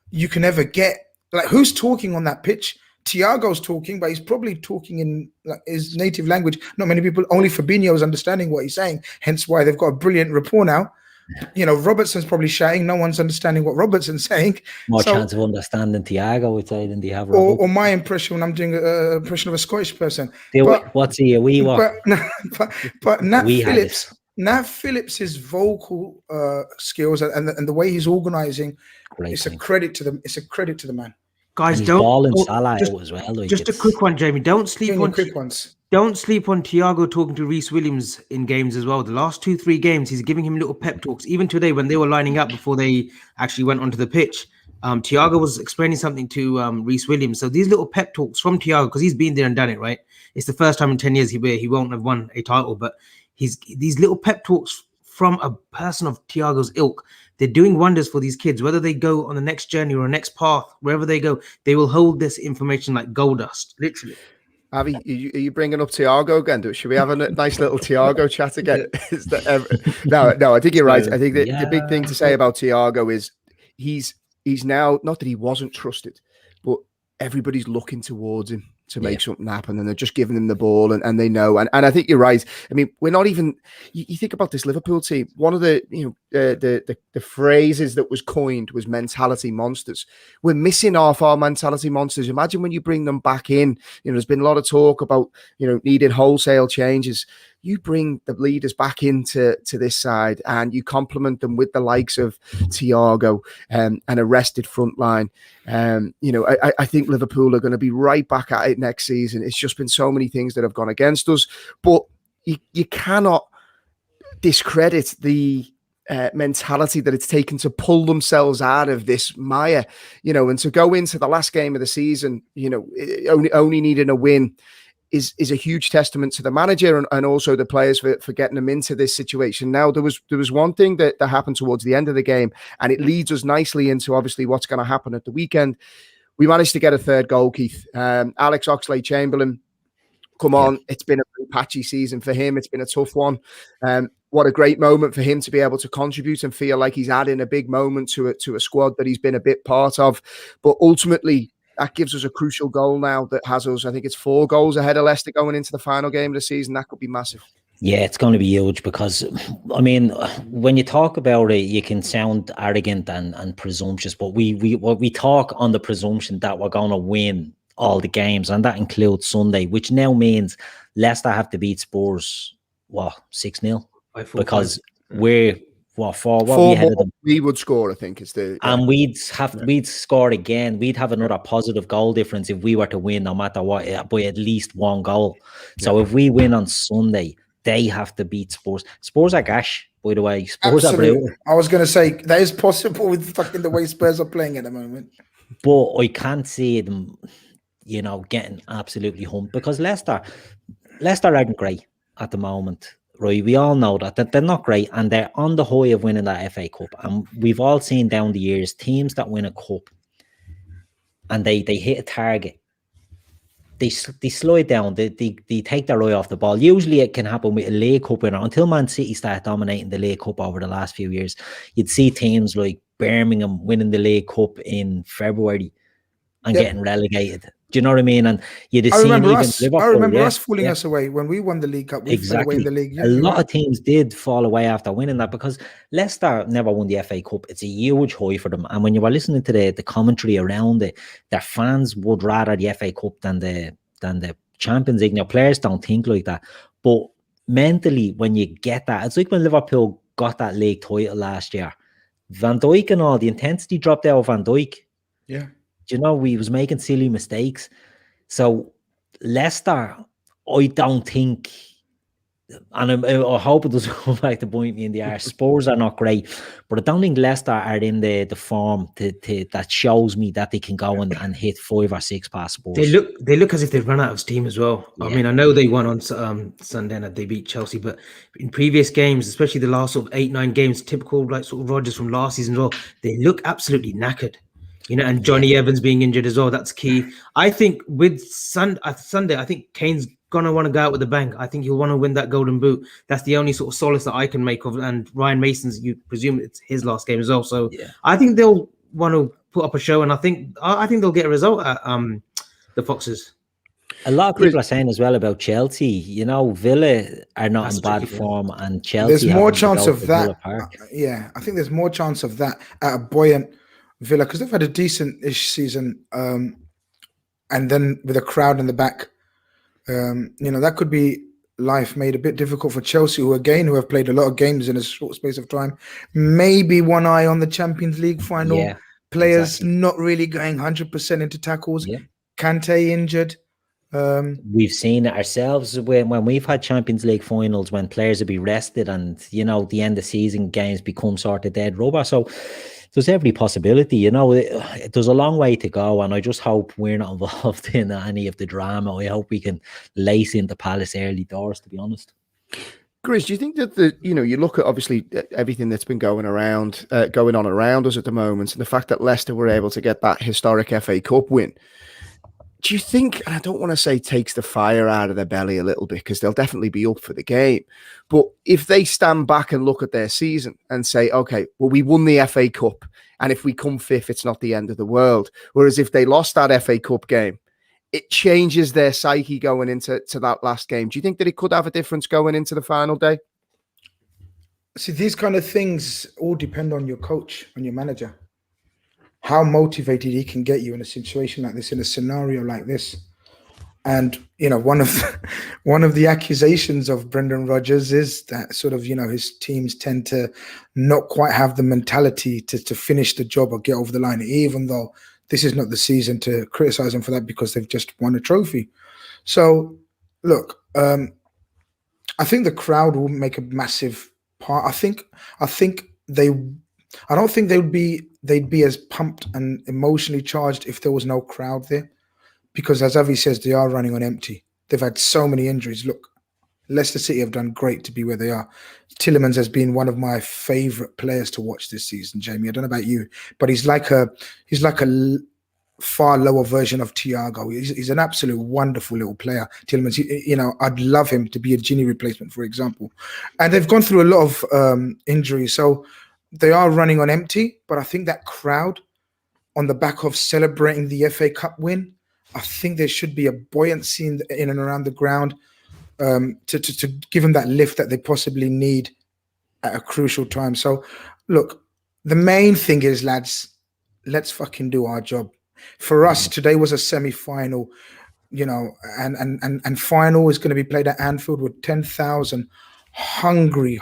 you can ever get. Like, who's talking on that pitch? Thiago's talking, but he's probably talking in his native language. Not many people, only Fabinho is understanding what he's saying, hence why they've got a brilliant rapport now. Robertson's probably shouting. No one's understanding what Robertson's saying. More chance of understanding Thiago, I would say, than they have Robert. Or my impression when I'm doing an impression of a Scottish person. What's he? But Nat Phillips' vocal skills and the way he's organising, it's a credit to them. It's a credit to the man. Guys, as well. Just a quick one, Jamie. Don't sleep on quick ones. Don't sleep on Thiago talking to Reece Williams in games as well. The last 2-3 games, he's giving him little pep talks. Even today, when they were lining up before they actually went onto the pitch, Thiago was explaining something to Reece Williams. So these little pep talks from Thiago, because he's been there and done it, right? It's the first time in 10 years he won't have won a title, but these little pep talks from a person of Thiago's ilk, they're doing wonders for these kids. Whether they go on the next journey or a next path, wherever they go, they will hold this information like gold dust, literally. Avi, are you bringing up Thiago again? Should we have a nice little Thiago chat again? No, I think you're right. I think the big thing to say about Thiago is he's now, not that he wasn't trusted, but everybody's looking towards him to make something happen, and they're just giving him the ball, and they know. And I think you're right. I mean, we're not even. You think about this Liverpool team. One of the the phrases that was coined was mentality monsters. We're missing half our mentality monsters. Imagine when you bring them back in. There's been a lot of talk about needing wholesale changes. You bring the leaders back into this side, and you complement them with the likes of Thiago and a rested front line. I think Liverpool are going to be right back at it next season. It's just been so many things that have gone against us, but you cannot discredit the mentality that it's taken to pull themselves out of this mire, and to go into the last game of the season, only needing a win is a huge testament to the manager and also the players for getting them into this situation. Now, there was one thing that happened towards the end of the game, and it leads us nicely into obviously what's going to happen at the weekend. We managed to get a third goal, Keith. Alex Oxlade-Chamberlain, come on. It's been a very patchy season for him. It's been a tough one. What a great moment for him to be able to contribute and feel like he's adding a big moment to a squad that he's been a bit part of. But ultimately, that gives us a crucial goal now that has us, I think it's 4 goals ahead of Leicester going into the final game of the season. That could be massive. Yeah, it's going to be huge because, I mean, when you talk about it, you can sound arrogant and presumptuous, but we talk on the presumption that we're going to win all the games, and that includes Sunday, which now means Leicester have to beat Spurs, 6-0? Because we're, 4 we ahead of them. We would score, I think, is the... And we'd score again. We'd have another positive goal difference if we were to win, no matter what, by at least 1 goal. So if we win on Sunday, they have to beat Spurs. Spurs are gash, by the way. Spurs Absolutely. are brutal. I was going to say, that is possible with fucking the way Spurs are playing at the moment. But I can't see them, getting absolutely humped, because Leicester aren't great at the moment. Right, we all know that they're not great, and they're on the high of winning that FA Cup. And we've all seen down the years teams that win a cup and they hit a target, they slow it down, they take their eye off the ball. Usually it can happen with a League Cup winner. Until Man City start dominating the League Cup over the last few years, you'd see teams like Birmingham winning the League Cup in February and getting relegated. Do you know what I mean? And you'd have seen Liverpool, I remember us fooling us away when we won the League Cup. We fell away in the league. A lot of teams did fall away after winning that, because Leicester never won the FA Cup. It's a huge high for them. And when you were listening to the commentary around it, their fans would rather the FA Cup than the Champions League. Now, players don't think like that. But mentally, when you get that, it's like when Liverpool got that league title last year. Van Dijk and all, the intensity dropped out of Van Dijk. Yeah. He was making silly mistakes. So Leicester, I don't think, and I hope it doesn't come back to bite me in the arse. Spurs are not great, but I don't think Leicester are in the form that shows me that they can go and hit 5 or 6 past Spurs. They look as if they've run out of steam as well. Yeah. I mean, I know they won on Sunday and they beat Chelsea, but in previous games, especially the last sort of 8-9 games, typical like sort of Rodgers from last season as well, they look absolutely knackered. And Johnny Evans being injured as well, that's key. I think with Sunday, I think Kane's going to want to go out with a bang. I think he'll want to win that golden boot. That's the only sort of solace that I can make of. And Ryan Mason's, you presume it's his last game as well. So I think they'll want to put up a show, and I think they'll get a result at the Foxes. A lot of people are saying as well about Chelsea. Villa are not in bad form, and Chelsea. There's more chance of that. I think there's more chance of that at a buoyant Villa, because they've had a decent-ish season, and then with a crowd in the back, that could be life made a bit difficult for Chelsea, who have played a lot of games in a short space of time. Maybe one eye on the Champions League final. Yeah, players not really going 100% into tackles. Yeah. Kante injured. We've seen it ourselves when we've had Champions League finals, when players will be rested and the end of season games become sort of dead rubber. So there's every possibility, you know. There's a long way to go, and I just hope we're not involved in any of the drama. I hope we can lace into Palace early doors, to be honest. Chris, do you think that you look at obviously everything that's been going on around us at the moment, and the fact that Leicester were able to get that historic FA Cup win? Do you think, and I don't want to say takes the fire out of their belly a little bit, because they'll definitely be up for the game, but if they stand back and look at their season and say, okay, well, we won the FA Cup, and if we come fifth, it's not the end of the world. Whereas if they lost that FA Cup game, it changes their psyche going into that last game. Do you think that it could have a difference going into the final day? See, these kind of things all depend on your coach, on your manager. How motivated he can get you in a situation like this, in a scenario like this. And, you know, one of the accusations of Brendan Rodgers is that sort of, you know, his teams tend to not quite have the mentality to finish the job or get over the line, even though this is not the season to criticize them for that, because they've just won a trophy. So, look, I think the crowd will make a massive part. I don't think they'd be as pumped and emotionally charged if there was no crowd there, because as Avi says, they are running on empty. They've had so many injuries. Look, Leicester City have done great to be where they are. Tielemans has been one of my favorite players to watch this season, Jamie. I don't know about you, but he's like a far lower version of Thiago. He's an absolute wonderful little player. Tielemans, you know, I'd love him to be a Gini replacement, for example. And they've gone through a lot of injuries, so they are running on empty. But I think that crowd, on the back of celebrating the FA Cup win, I think there should be a buoyancy in and around the ground to give them that lift that they possibly need at a crucial time. So, look, the main thing is, lads, let's fucking do our job. For us, today was a semi-final, you know, and final is going to be played at Anfield with 10,000 hungry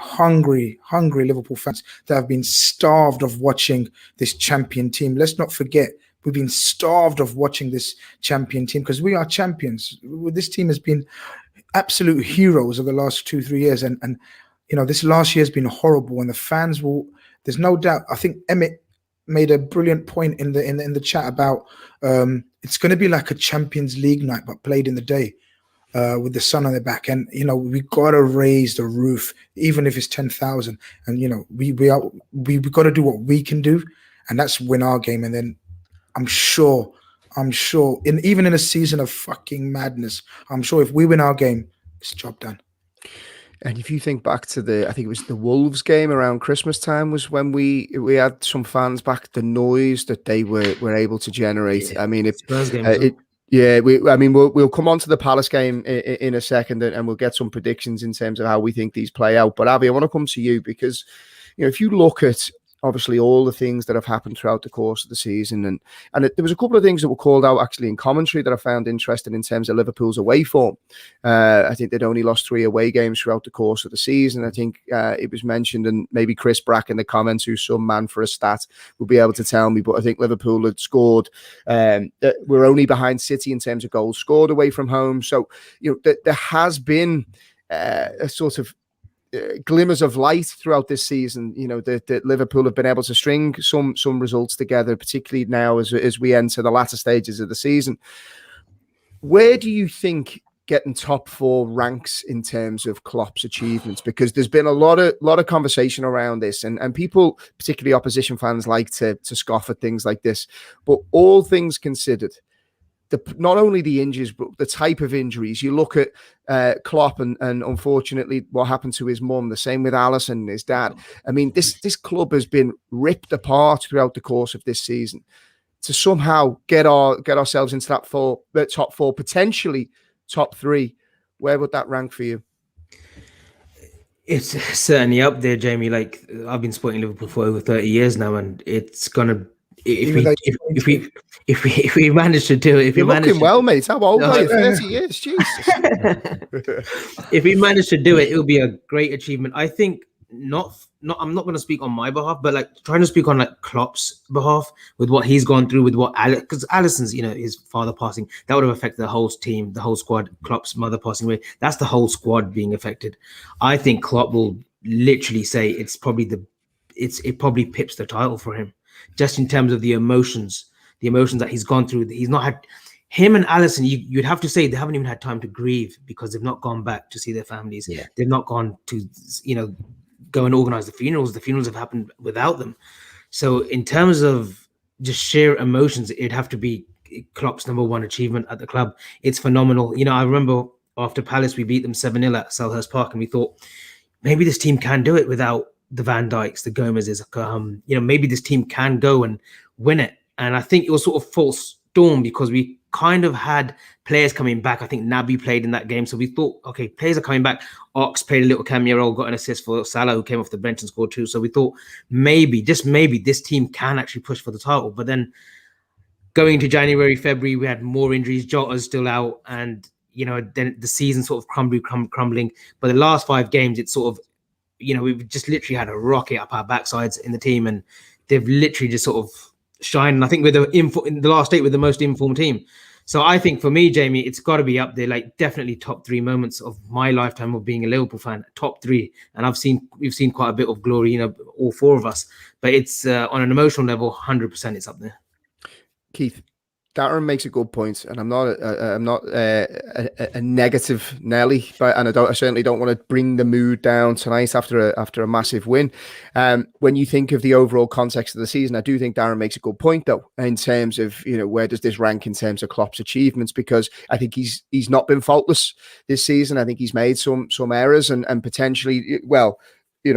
Liverpool fans that have been starved of watching this champion team. Let's not forget, we've been starved of watching this champion team, because we are champions. This team has been absolute heroes of the last 2-3 years, and you know, this last year has been horrible, and the fans will. There's no doubt. I think Emmett made a brilliant point in the chat about it's going to be like a Champions League night, but played in the day with the sun on their back. And you know, we got to raise the roof, even if it's 10,000. And you know, we got to do what we can do, and that's win our game. And then I'm sure, even in a season of fucking madness, I'm sure if we win our game, it's job done. And if you think back to I think it was the Wolves game around Christmas time, was when we had some fans back, the noise that they were able to generate. Yeah. I mean, we'll come on to the Palace game in a second, and we'll get some predictions in terms of how we think these play out. But Avi, I want to come to you, because you know, if you look at obviously all the things that have happened throughout the course of the season, and there was a couple of things that were called out actually in commentary that I found interesting in terms of Liverpool's away form. I think they'd only lost 3 away games throughout the course of the season. I think it was mentioned, and maybe Chris Brack in the comments, who's some man for a stat, will be able to tell me, but I think Liverpool had scored, we're only behind City in terms of goals scored away from home. So, you know, there has been a sort of glimmers of light throughout this season, you know, that Liverpool have been able to string some results together, particularly now as we enter the latter stages of the season. Where do you think getting top 4 ranks in terms of Klopp's achievements? Because there's been a lot of conversation around this, and people, particularly opposition fans, like to scoff at things like this. But all things considered, not only the injuries, but the type of injuries. You look at Klopp and unfortunately what happened to his mum, the same with Alisson and his dad. I mean, this club has been ripped apart throughout the course of this season. To somehow get ourselves into that top 4, potentially top 3, where would that rank for you? It's certainly up there, Jamie. Like, I've been supporting Liverpool for over 30 years now, and it's gonna. If we manage to do it, you're looking well, mate. How old are you? 30 years, Jesus. If we manage to do it, it'll be a great achievement. I think not. I'm not going to speak on my behalf, but like trying to speak on like Klopp's behalf with what he's gone through with because Alisson's, you know, his father passing, that would have affected the whole team, the whole squad. Klopp's mother passing away, that's the whole squad being affected. I think Klopp will literally say it probably pips the title for him. just in terms of the emotions that he's gone through. He's not had him and Allison. You'd have to say they haven't even had time to grieve because they've not gone back to see their families. Yeah. They've not gone to, go and organize the funerals. The funerals have happened without them. So in terms of just sheer emotions, it'd have to be Klopp's number one achievement at the club. It's phenomenal. I remember after Palace, we beat them 7-0 at Selhurst Park, and we thought maybe this team can do it without the Van Dijks, the Gomez's. Maybe this team can go and win it. And I think it was sort of false dawn because we kind of had players coming back. I think Naby played in that game. So we thought, okay, players are coming back. Ox played a little cameo role, got an assist for Salah, who came off the bench and scored 2. So we thought maybe, just maybe, this team can actually push for the title. But then going into January, February, we had more injuries. Jota's still out. And, then the season sort of crumbling. But the last 5 games, it's sort of, we've just literally had a rocket up our backsides in the team. And they've literally just sort of shined. And I think in the last 8, with the most informed team. So I think for me, Jamie, it's got to be up there, like definitely top 3 moments of my lifetime of being a Liverpool fan, top 3. And we've seen quite a bit of glory, all 4 of us. But it's on an emotional level, 100% it's up there. Keith, Darren makes a good point, and I'm not a negative Nelly, but I certainly don't want to bring the mood down tonight after a massive win. When you think of the overall context of the season, I do think Darren makes a good point though, in terms of where does this rank in terms of Klopp's achievements, because I think he's not been faultless this season. I think he's made some errors and potentially, well,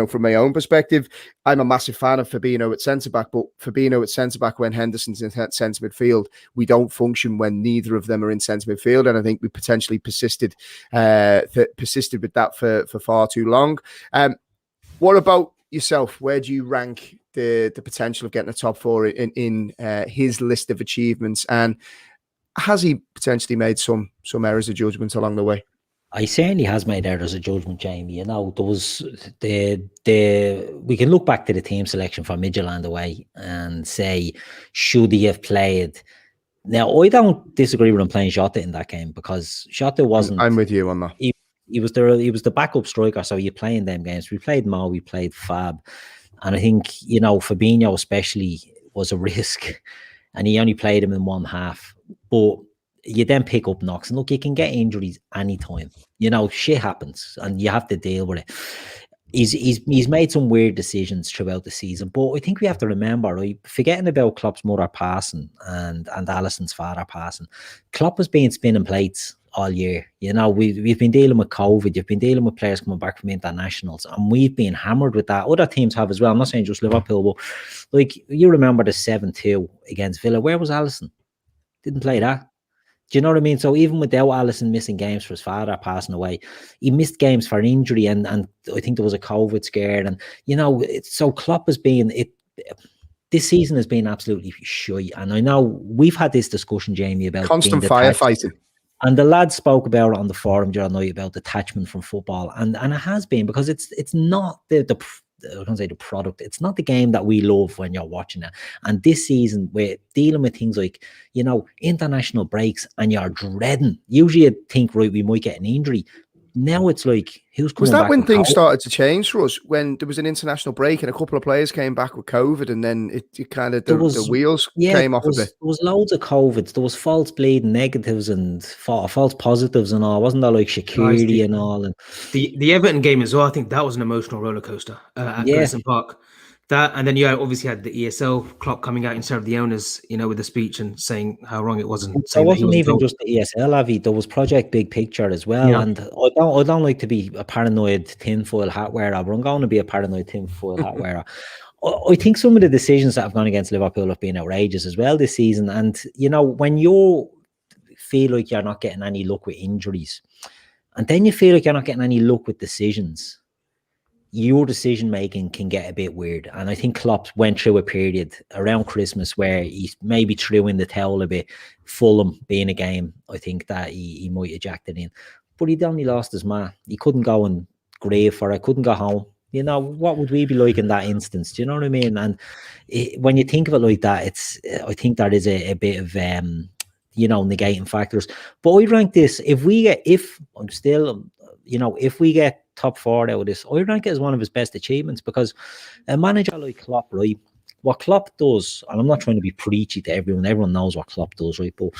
from my own perspective, I'm a massive fan of Firmino at centre-back, but Firmino at centre-back when Henderson's in centre midfield, we don't function when neither of them are in centre midfield, and I think we potentially persisted with that for far too long. What about yourself? Where do you rank the potential of getting a top 4 in his list of achievements, and has he potentially made some errors of judgment along the way? I certainly has made errors of judgment, Jamie. There was we can look back to the team selection for Midtjylland away and say, should he have played? Now, I don't disagree with him playing Jota in that game because Jota wasn't. I'm with you on that. He was the backup striker, so you play in them games. We played Mo, we played Fab, and I think Fabinho especially was a risk, and he only played him in one half, but. You then pick up knocks, and look, you can get injuries anytime. Shit happens, and you have to deal with it. He's made some weird decisions throughout the season, but I think we have to remember, right? Forgetting about Klopp's mother passing and Alisson's father passing, Klopp has been spinning plates all year. We've been dealing with COVID. You've been dealing with players coming back from internationals, and we've been hammered with that. Other teams have as well. I'm not saying just Liverpool, but like you remember the 7-2 against Villa. Where was Alisson? Didn't play that. Do you know what I mean? So even without Alisson missing games for his father passing away, he missed games for injury, and I think there was a COVID scare. And so Klopp has been this season has been absolutely shy. And I know we've had this discussion, Jamie, about constant firefighting. And the lads spoke about it on the forum during the night about detachment from football, and it has been because it's not the I was going to say the product. It's not the game that we love when you're watching it. And this season, we're dealing with things like, international breaks, and you're dreading. Usually you think, right, we might get an injury. Now it's like, who's coming back? Was that when things started to change for us? When there was an international break and a couple of players came back with COVID, and then it kind of, the wheels came off a bit? There was loads of COVID. There was false bleeding negatives and false positives and all. Wasn't that like Shaqiri and all? And the Everton game as well, I think that was an emotional roller coaster at Goodison Park. That, and then you obviously had the ESL Klopp coming out instead of the owners, with a speech and saying how wrong it wasn't. It wasn't even just the ESL, Avi. There was Project Big Picture as well. Yeah. And I don't like to be a paranoid tinfoil hat wearer, but I'm going to be a paranoid tinfoil hat wearer. I think some of the decisions that have gone against Liverpool have been outrageous as well this season. And, when you feel like you're not getting any luck with injuries, and then you feel like you're not getting any luck with decisions, your decision making can get a bit weird. And I think Klopp went through a period around Christmas where he maybe threw in the towel a bit. Fulham being a game, I think that he might eject it in. But he'd only lost his man. He couldn't go and grieve for it, couldn't go home. What would we be like in that instance? Do you know what I mean? And when you think of it like that, I think that is a bit of negating factors. But I rank this, if we get top 4 out of this, I rank it as one of his best achievements, because a manager like Klopp, right, what Klopp does, and I'm not trying to be preachy to everyone knows what Klopp does, right? But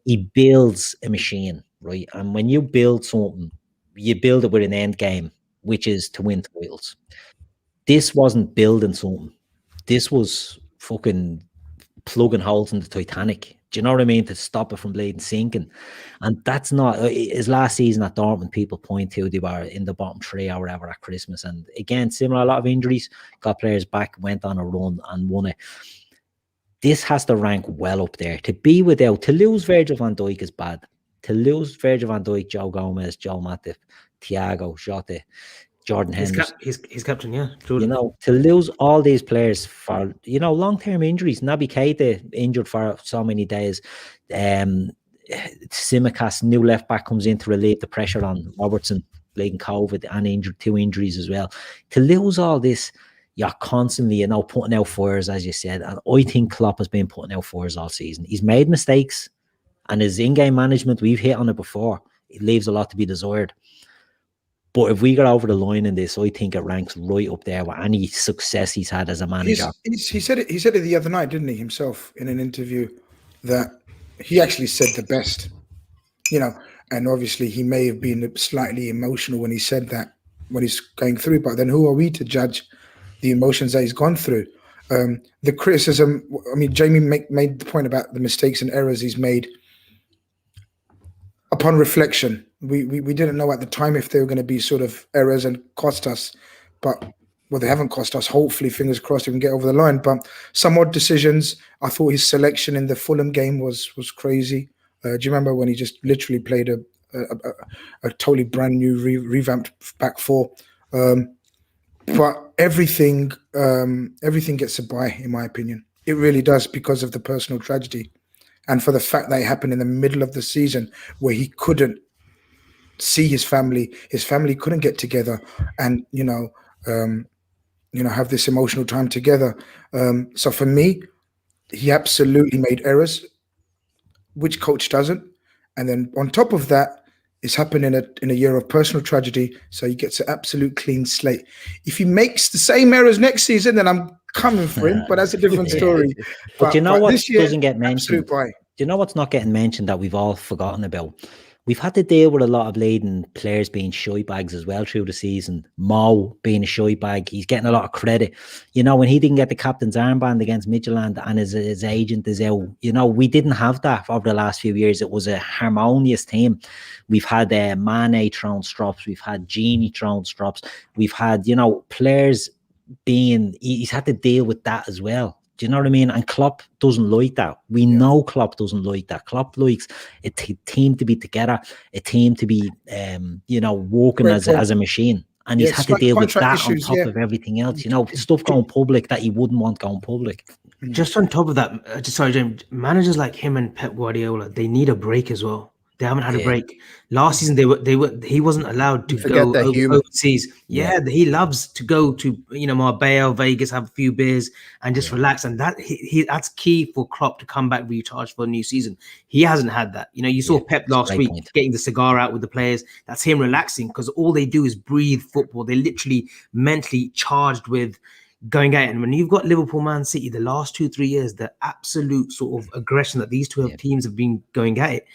he builds a machine, right? And when you build something, you build it with an end game, which is to win titles. This wasn't building something. This was fucking plugging holes in the Titanic. Do you know what I mean? To stop it from bleeding sinking. And that's not his last season at Dortmund. People point to they were in the bottom 3 or whatever at Christmas. And again, similar, a lot of injuries, got players back, went on a run and won it. This has to rank well up there. To lose Virgil van Dijk is bad. To lose Virgil van Dijk, Joe Gomez, Joe Matip, Thiago, Jota, Jordan Henderson. He's captain, yeah. True. You know, to lose all these players for, you know, long-term injuries. Naby Keita injured for so many days. Tsimikas, new left-back, comes in to relieve the pressure on Robertson, bleeding COVID and injured, 2 injuries as well. To lose all this, you're constantly, you know, putting out fires, as you said. And I think Klopp has been putting out fires all season. He's made mistakes. And his in-game management, we've hit on it before, it leaves a lot to be desired. But if we got over the line in this, I think it ranks right up there with any success he's had as a manager. He said it the other night, didn't he, himself, in an interview, that he actually said the best, you know, and obviously he may have been slightly emotional when he said that, when he's going through, but then who are we to judge the emotions that he's gone through? The criticism, I mean, Jamie made the point about the mistakes and errors he's made. Upon reflection, we didn't know at the time if they were going to be sort of errors and cost us, but well, they haven't cost us. Hopefully, fingers crossed, we can get over the line. But some odd decisions. I thought his selection in the Fulham game was crazy. Do you remember when he just literally played a totally brand new revamped back four? But everything gets a buy, in my opinion. It really does, because of the personal tragedy. And for the fact that it happened in the middle of the season where he couldn't see his family couldn't get together and, have this emotional time together. So for me, he absolutely made errors. Which coach doesn't? And then on top of that, it's happened in a year of personal tragedy. So he gets an absolute clean slate. If he makes the same errors next season, then I'm coming for him, but that's a different story. But you know what doesn't get mentioned? Do you know what's not getting mentioned that we've all forgotten about? We've had to deal with a lot of leading players being shy bags as well through the season. Mo being a shy bag, he's getting a lot of credit. You know, when he didn't get the captain's armband against Midtjylland and his agent is out, you know, we didn't have that over the last few years. It was a harmonious team. We've had Mane throwing strops. We've had Genie throwing strops. We've had, players he's had to deal with that as well. Do you know what I mean? And Klopp doesn't like that. We know Klopp doesn't like that. Klopp likes a team to be together, a team to be, working as a machine. And he's had to deal with that issues, on top of everything else. Stuff going public that he wouldn't want going public. Just on top of that, sorry, James, managers like him and Pep Guardiola, they need a break as well. They haven't had a break. Last season, he wasn't allowed to go overseas. Yeah, he loves to go to Marbella, Vegas, have a few beers and just relax. And that's key for Klopp to come back recharged for a new season. He hasn't had that. You saw Pep last week getting the cigar out with the players. That's him relaxing, because all they do is breathe football. They're literally mentally charged with going out. And when you've got Liverpool, Man City, the last 2-3 years, the absolute sort of aggression that these two teams have been going at it,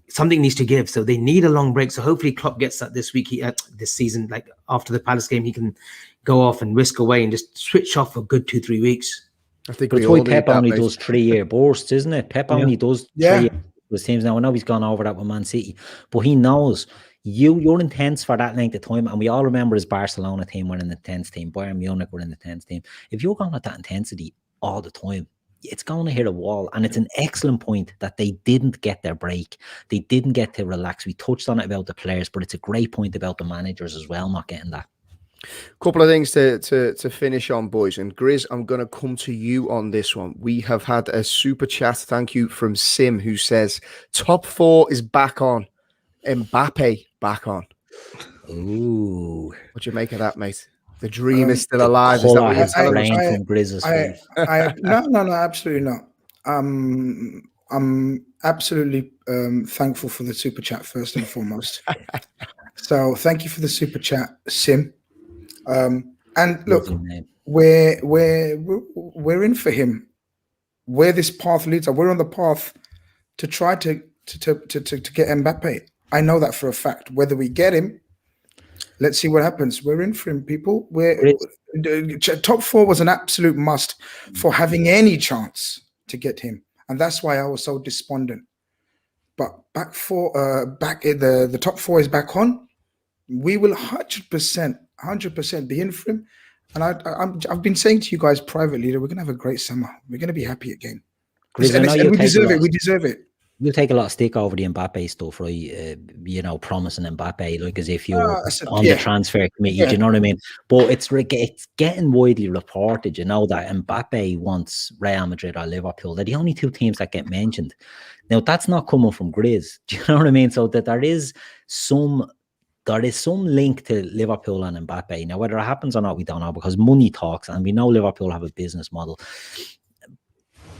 something needs to give. So they need a long break. So hopefully Klopp gets that this week, this season, like after the Palace game, he can go off and whisk away and just switch off for a good 2-3 weeks. I think that's why Pep only does 3-year bursts, isn't it? Pep only does 3 years with teams. Now I know he's gone over that with Man City, but he knows you're intense for that length of time. And we all remember his Barcelona team were in the 10th team, Bayern Munich were in the 10th team. If you're going at that intensity all the time, it's going to hit a wall. And it's an excellent point that they didn't get their break. They didn't get to relax. We touched on it about the players, but it's a great point about the managers as well, not getting that. Couple of things to finish on, boys. And Grizz, I'm going to come to you on this one. We have had a super chat, thank you, from Sim, who says, top 4 is back on. Mbappe back on. Ooh. What do you make of that, mate? The dream is still alive. Is that what you're telling us? From Grizz's No, absolutely not. I'm absolutely thankful for the super chat first and foremost. So thank you for the super chat, Sim. And look, we're in for him. Where this path leads, we're on the path to try to get Mbappe. I know that for a fact. Whether we get him, let's see what happens. We're in for him, people. Top four was an absolute must for having any chance to get him, and that's why I was so despondent. But the top four is back on. We will 100% be in for him. And I've been saying to you guys privately that we're gonna have a great summer. We're gonna be happy again. And we deserve it. We deserve it. You'll take a lot of stick over the Mbappe stuff, right? Promising Mbappe, like as if you're on the transfer committee. Do you know what I mean? But it's getting widely reported, that Mbappe wants Real Madrid or Liverpool. They're the only two teams that get mentioned. Now, that's not coming from Grizz. Do you know what I mean? So that there is some link to Liverpool and Mbappe. Now, whether it happens or not, we don't know, because money talks, and we know Liverpool have a business model.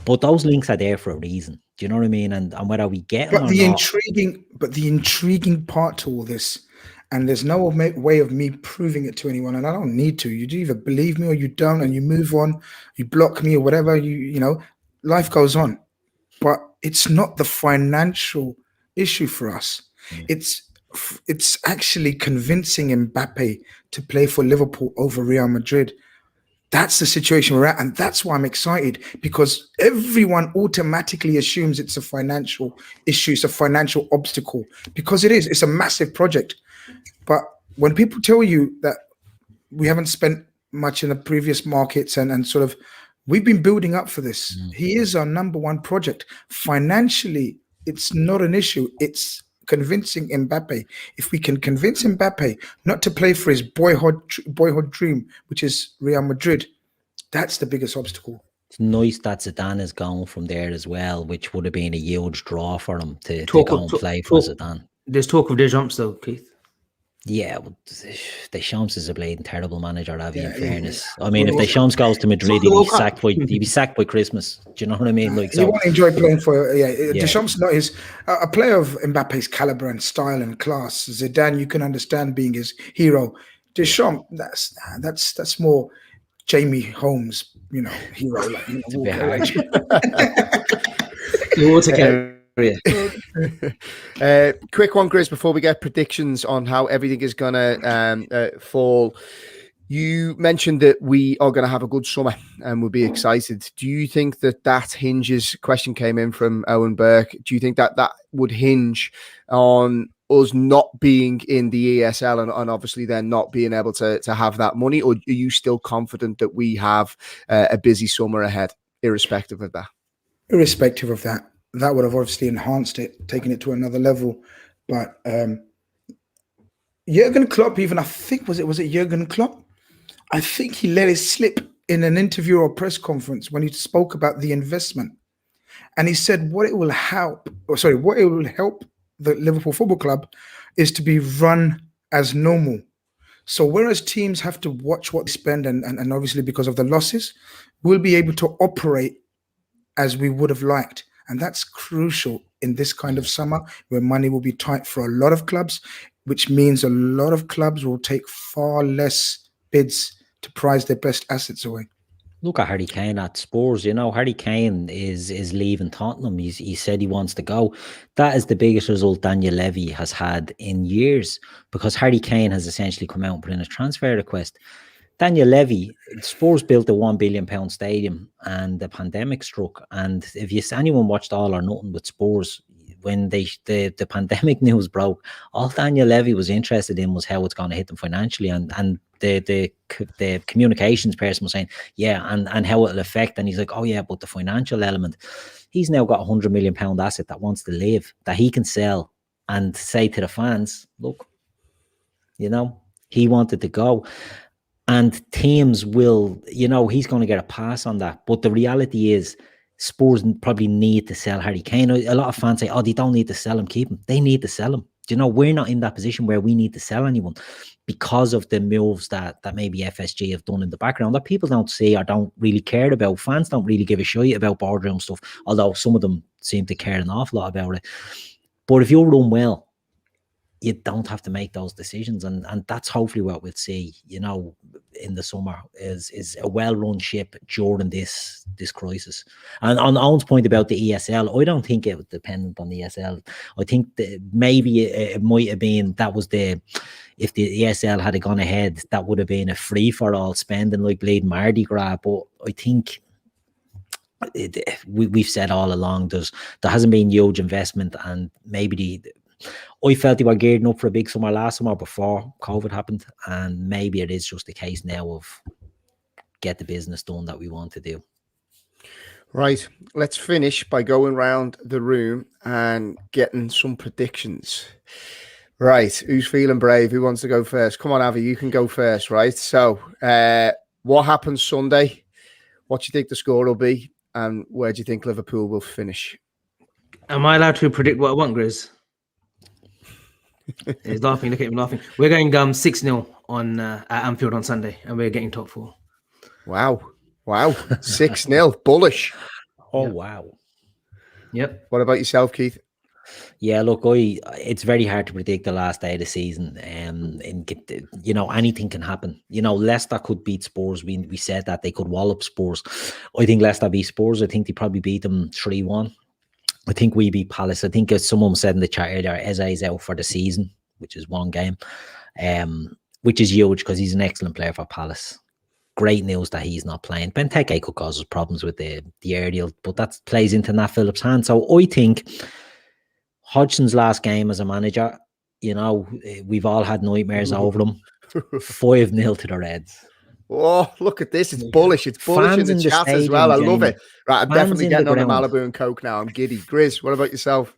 But those links are there for a reason. Do you know what I mean? And whether we get them or not. The intriguing part to all this, and there's no way of me proving it to anyone, and I don't need to. You either believe me or you don't, and you move on, you block me or whatever. Life goes on. But it's not the financial issue for us. It's actually convincing Mbappe to play for Liverpool over Real Madrid. That's the situation we're at, and that's why I'm excited, because everyone automatically assumes it's a financial issue, it's a financial obstacle, because it is. It's a massive project. But when people tell you that we haven't spent much in the previous markets and sort of, we've been building up for this. He is our number one project. Financially, it's not an issue. It's convincing Mbappe. If we can convince Mbappe not to play for his boyhood dream, which is Real Madrid, that's the biggest obstacle. It's nice that Zidane is gone from there as well, which would have been a huge draw for him to go and play for Zidane. There's talk of Deschamps though, Keith. Yeah, well, Deschamps is a blatant terrible manager, in fairness. I mean, if Deschamps goes to Madrid, he'd be sacked by Christmas. Do you know what I mean? He won't enjoy playing for. Deschamps not his a player of Mbappe's caliber and style and class. Zidane, you can understand being his hero. Deschamps, that's more Jamie Holmes, hero. Quick one, Grizz, before we get predictions on how everything is gonna fall. You mentioned that we are going to have a good summer and we'll be excited. Do you think that hinges? Question came in from Owen Burke. Do you think that would hinge on us not being in the ESL and obviously then not being able to have that money, or are you still confident that we have a busy summer ahead, irrespective of that? Irrespective of that. That would have obviously enhanced it, taken it to another level. But Jurgen Klopp, even I think was it Jurgen Klopp? I think he let it slip in an interview or press conference when he spoke about the investment, and he said what it will help the Liverpool Football Club is to be run as normal. So whereas teams have to watch what they spend and obviously because of the losses, we'll be able to operate as we would have liked. And that's crucial in this kind of summer where money will be tight for a lot of clubs, which means a lot of clubs will take far less bids to prize their best assets away. Look at Harry Kane at Spurs. Harry Kane is leaving Tottenham. He said he wants to go. That is the biggest result Daniel Levy has had in years, because Harry Kane has essentially come out and put in a transfer request. Daniel Levy, Spurs built a £1 billion stadium and the pandemic struck. And if anyone watched All or Nothing with Spurs, when the pandemic news broke, all Daniel Levy was interested in was how it's going to hit them financially, and the communications person was saying, and how it'll affect. And he's like, oh yeah, but the financial element. He's now got a £100 million asset that wants to live, that he can sell and say to the fans, look, he wanted to go. And teams will, he's going to get a pass on that. But the reality is, Spurs probably need to sell Harry Kane. A lot of fans say, they don't need to sell him, keep him. They need to sell him. We're not in that position where we need to sell anyone because of the moves that maybe FSG have done in the background that people don't see or don't really care about. Fans don't really give a shit about boardroom stuff, although some of them seem to care an awful lot about it. But if you run well, you don't have to make those decisions, and that's hopefully what we'll see, in the summer is a well-run ship during this crisis. And on Owen's point about the ESL, I don't think it was dependent on the ESL. I think that maybe it might have been if the ESL had gone ahead, that would have been a free-for-all spending like bleeding Mardi Gras. But I think we've said all along there hasn't been huge investment, and maybe I felt they were gearing up for a big summer last summer before COVID happened, and maybe it is just a case now of get the business done that we want to do. Right, let's finish by going round the room and getting some predictions. Right, who's feeling brave? Who wants to go first? Come on, Avi, you can go first, right? So, what happens Sunday? What do you think the score will be? And where do you think Liverpool will finish? Am I allowed to predict what I want, Grizz? He's laughing. Look at him laughing. We're going 6-0 on at Anfield on Sunday, and we're getting top 4. Wow. 6-0. Bullish. Oh, Yep. wow. Yep. What about yourself, Keith? Yeah, look, it's very hard to predict the last day of the season. Anything can happen. Leicester could beat Spurs. We said that they could wallop Spurs. I think Leicester beat Spurs. I think they probably beat them 3-1. I think we beat Palace. I think as someone said in the chat earlier, Eze is out for the season, which is one game, which is huge because he's an excellent player for Palace. Great news that he's not playing. Benteke could cause us problems with the aerial, but that plays into Nat Phillips' hand. So I think Hodgson's last game as a manager, we've all had nightmares over him. 5-0 to the Reds. Oh, look at this. It's bullish. It's bullish Fans in the in the chat as stadium, well. I love Jamie. it. Right, I'm Fans definitely in getting the on the ground. Malibu and Coke now. I'm giddy. Grizz, what about yourself?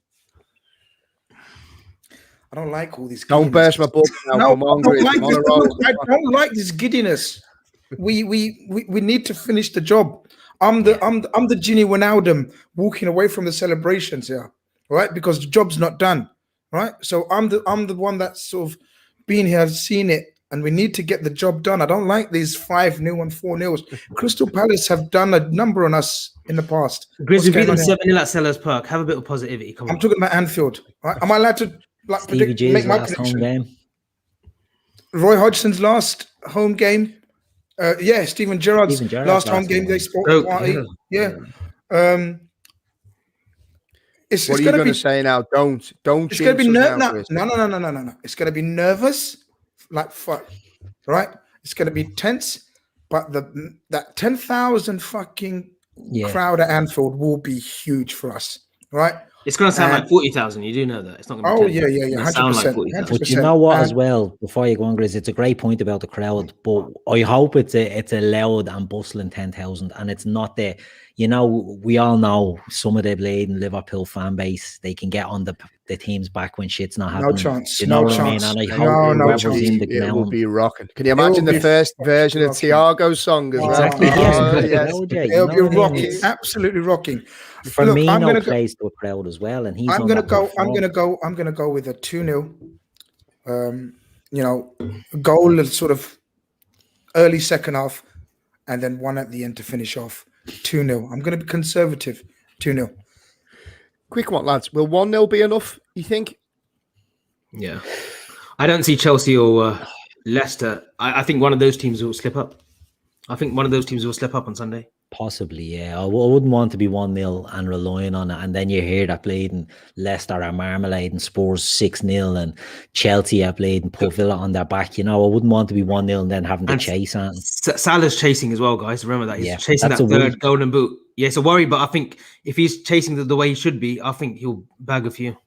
I don't like all this. Don't burst my bubble now. No, Come on, Grizz. I'm on a roll. I don't like this giddiness. We need to finish the job. I'm the Gini Wijnaldum walking away from the celebrations here, right? Because the job's not done, right? So I'm the one that's sort of been here, seen it, and we need to get the job done. I don't like these 5-0 and 4-0s. Crystal Palace have done a number on us in the past. Grizz, we beat them What's going on here? 7-0 at Sellers Park. Have a bit of positivity. Come on. I'm talking about Anfield, right? Am I allowed to Stevie G's make my last home prediction? game. Roy Hodgson's last home game. Steven Gerrard's last home game. They sport party. Yeah. It's What are you going to say now? Don't It's going to jinx be us now, Grizz. no. It's going to be nervous, like fuck, right? It's going to be tense, but that 10,000 fucking crowd at Anfield will be huge for us, right? It's going to sound like 40,000. You do know that. It's not going to be 10. Yeah, It'll sound like 100%. 40,000. But you know what, as well, before you go on, Grizz, it's a great point about the crowd, but I hope it's a loud and bustling 10,000, and it's not we all know some of the bleeding Liverpool fan base, they can get on the team's back when shit's not happening. No chance. You know No what I mean? chance. And I No, hope no whoever's chance. in the It will ground. be rocking. Can you imagine will the be first version of rocking. Thiago's song as well? Exactly. Oh, Yes. yes. It'll be rocking, absolutely rocking. Firmino plays to a crowd as well, and he's I'm on gonna that go. good form. I'm gonna go with a 2-0. Goal of sort of early second half, and then one at the end to finish off. 2-0. I'm gonna be conservative. 2-0. Quick one, lads. Will 1-0 be enough, you think? Yeah. I don't see Chelsea or Leicester. I think one of those teams will slip up. I think one of those teams will slip up on Sunday. Possibly, yeah. I wouldn't want to be 1-0 and relying on it. And then you hear that bleeding Leicester are marmalade and Spurs 6-0 and Chelsea are bleeding put Villa on their back. I wouldn't want to be 1-0 and then having to chase on. Salah's chasing as well, guys. Remember that. He's chasing that that's a third worry. golden boot. Yeah, it's a worry, but I think if he's chasing the way he should be, I think he'll bag a few.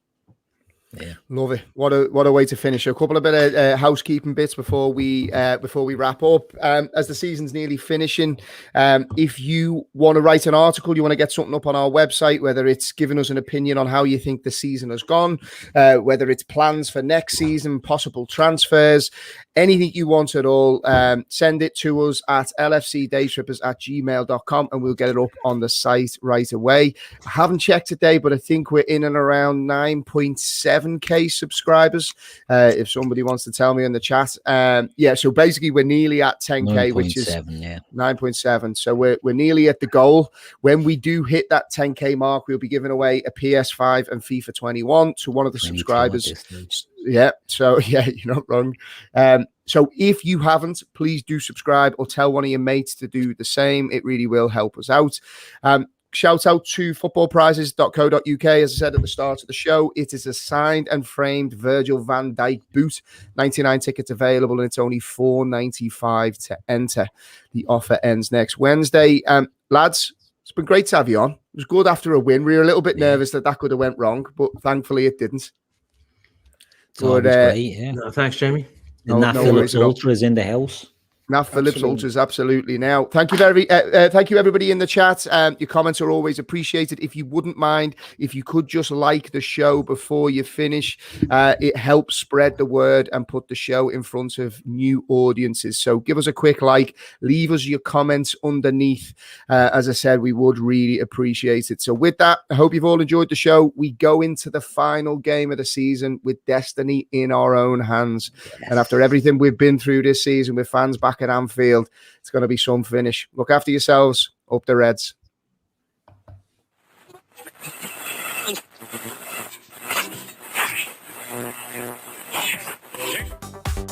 Yeah, love it. What a way to finish. A couple of bit of housekeeping bits before we wrap up. As the season's nearly finishing, if you want to write an article, you want to get something up on our website, whether it's giving us an opinion on how you think the season has gone, whether it's plans for next season, possible transfers, anything you want at all, send it to us at lfcdaytrippers@gmail.com and we'll get it up on the site right away. I haven't checked today, but I think we're in and around 9.7 7K subscribers. If somebody wants to tell me in the chat. Yeah, so basically we're nearly at 10K, which is 9.7. So we're nearly at the goal. When we do hit that 10K mark, we'll be giving away a PS5 and FIFA 21 to one of the subscribers. Yeah, so yeah, you're not wrong. So if you haven't, please do subscribe or tell one of your mates to do the same. It really will help us out. Shout out to footballprizes.co.uk. As I said at the start of the show, it is a signed and framed Virgil van Dijk boot. 99 tickets available, and it's only $4.95 to enter. The offer ends next Wednesday. Lads, it's been great to have you on. It was good after a win. We were a little bit nervous that could have went wrong, but thankfully it didn't. It's always great, yeah. No, thanks, Jamie. And Phillips Ultra is in the house. Now, Phillips Ultras, absolutely. Now, thank you everybody in the chat. Your comments are always appreciated. If you wouldn't mind, if you could just like the show before you finish, it helps spread the word and put the show in front of new audiences. So give us a quick like, leave us your comments underneath. As I said, we would really appreciate it. So with that, I hope you've all enjoyed the show. We go into the final game of the season with destiny in our own hands. Yes. And after everything we've been through this season with fans back at Anfield, it's going to be some finish. Look after yourselves. Up the Reds.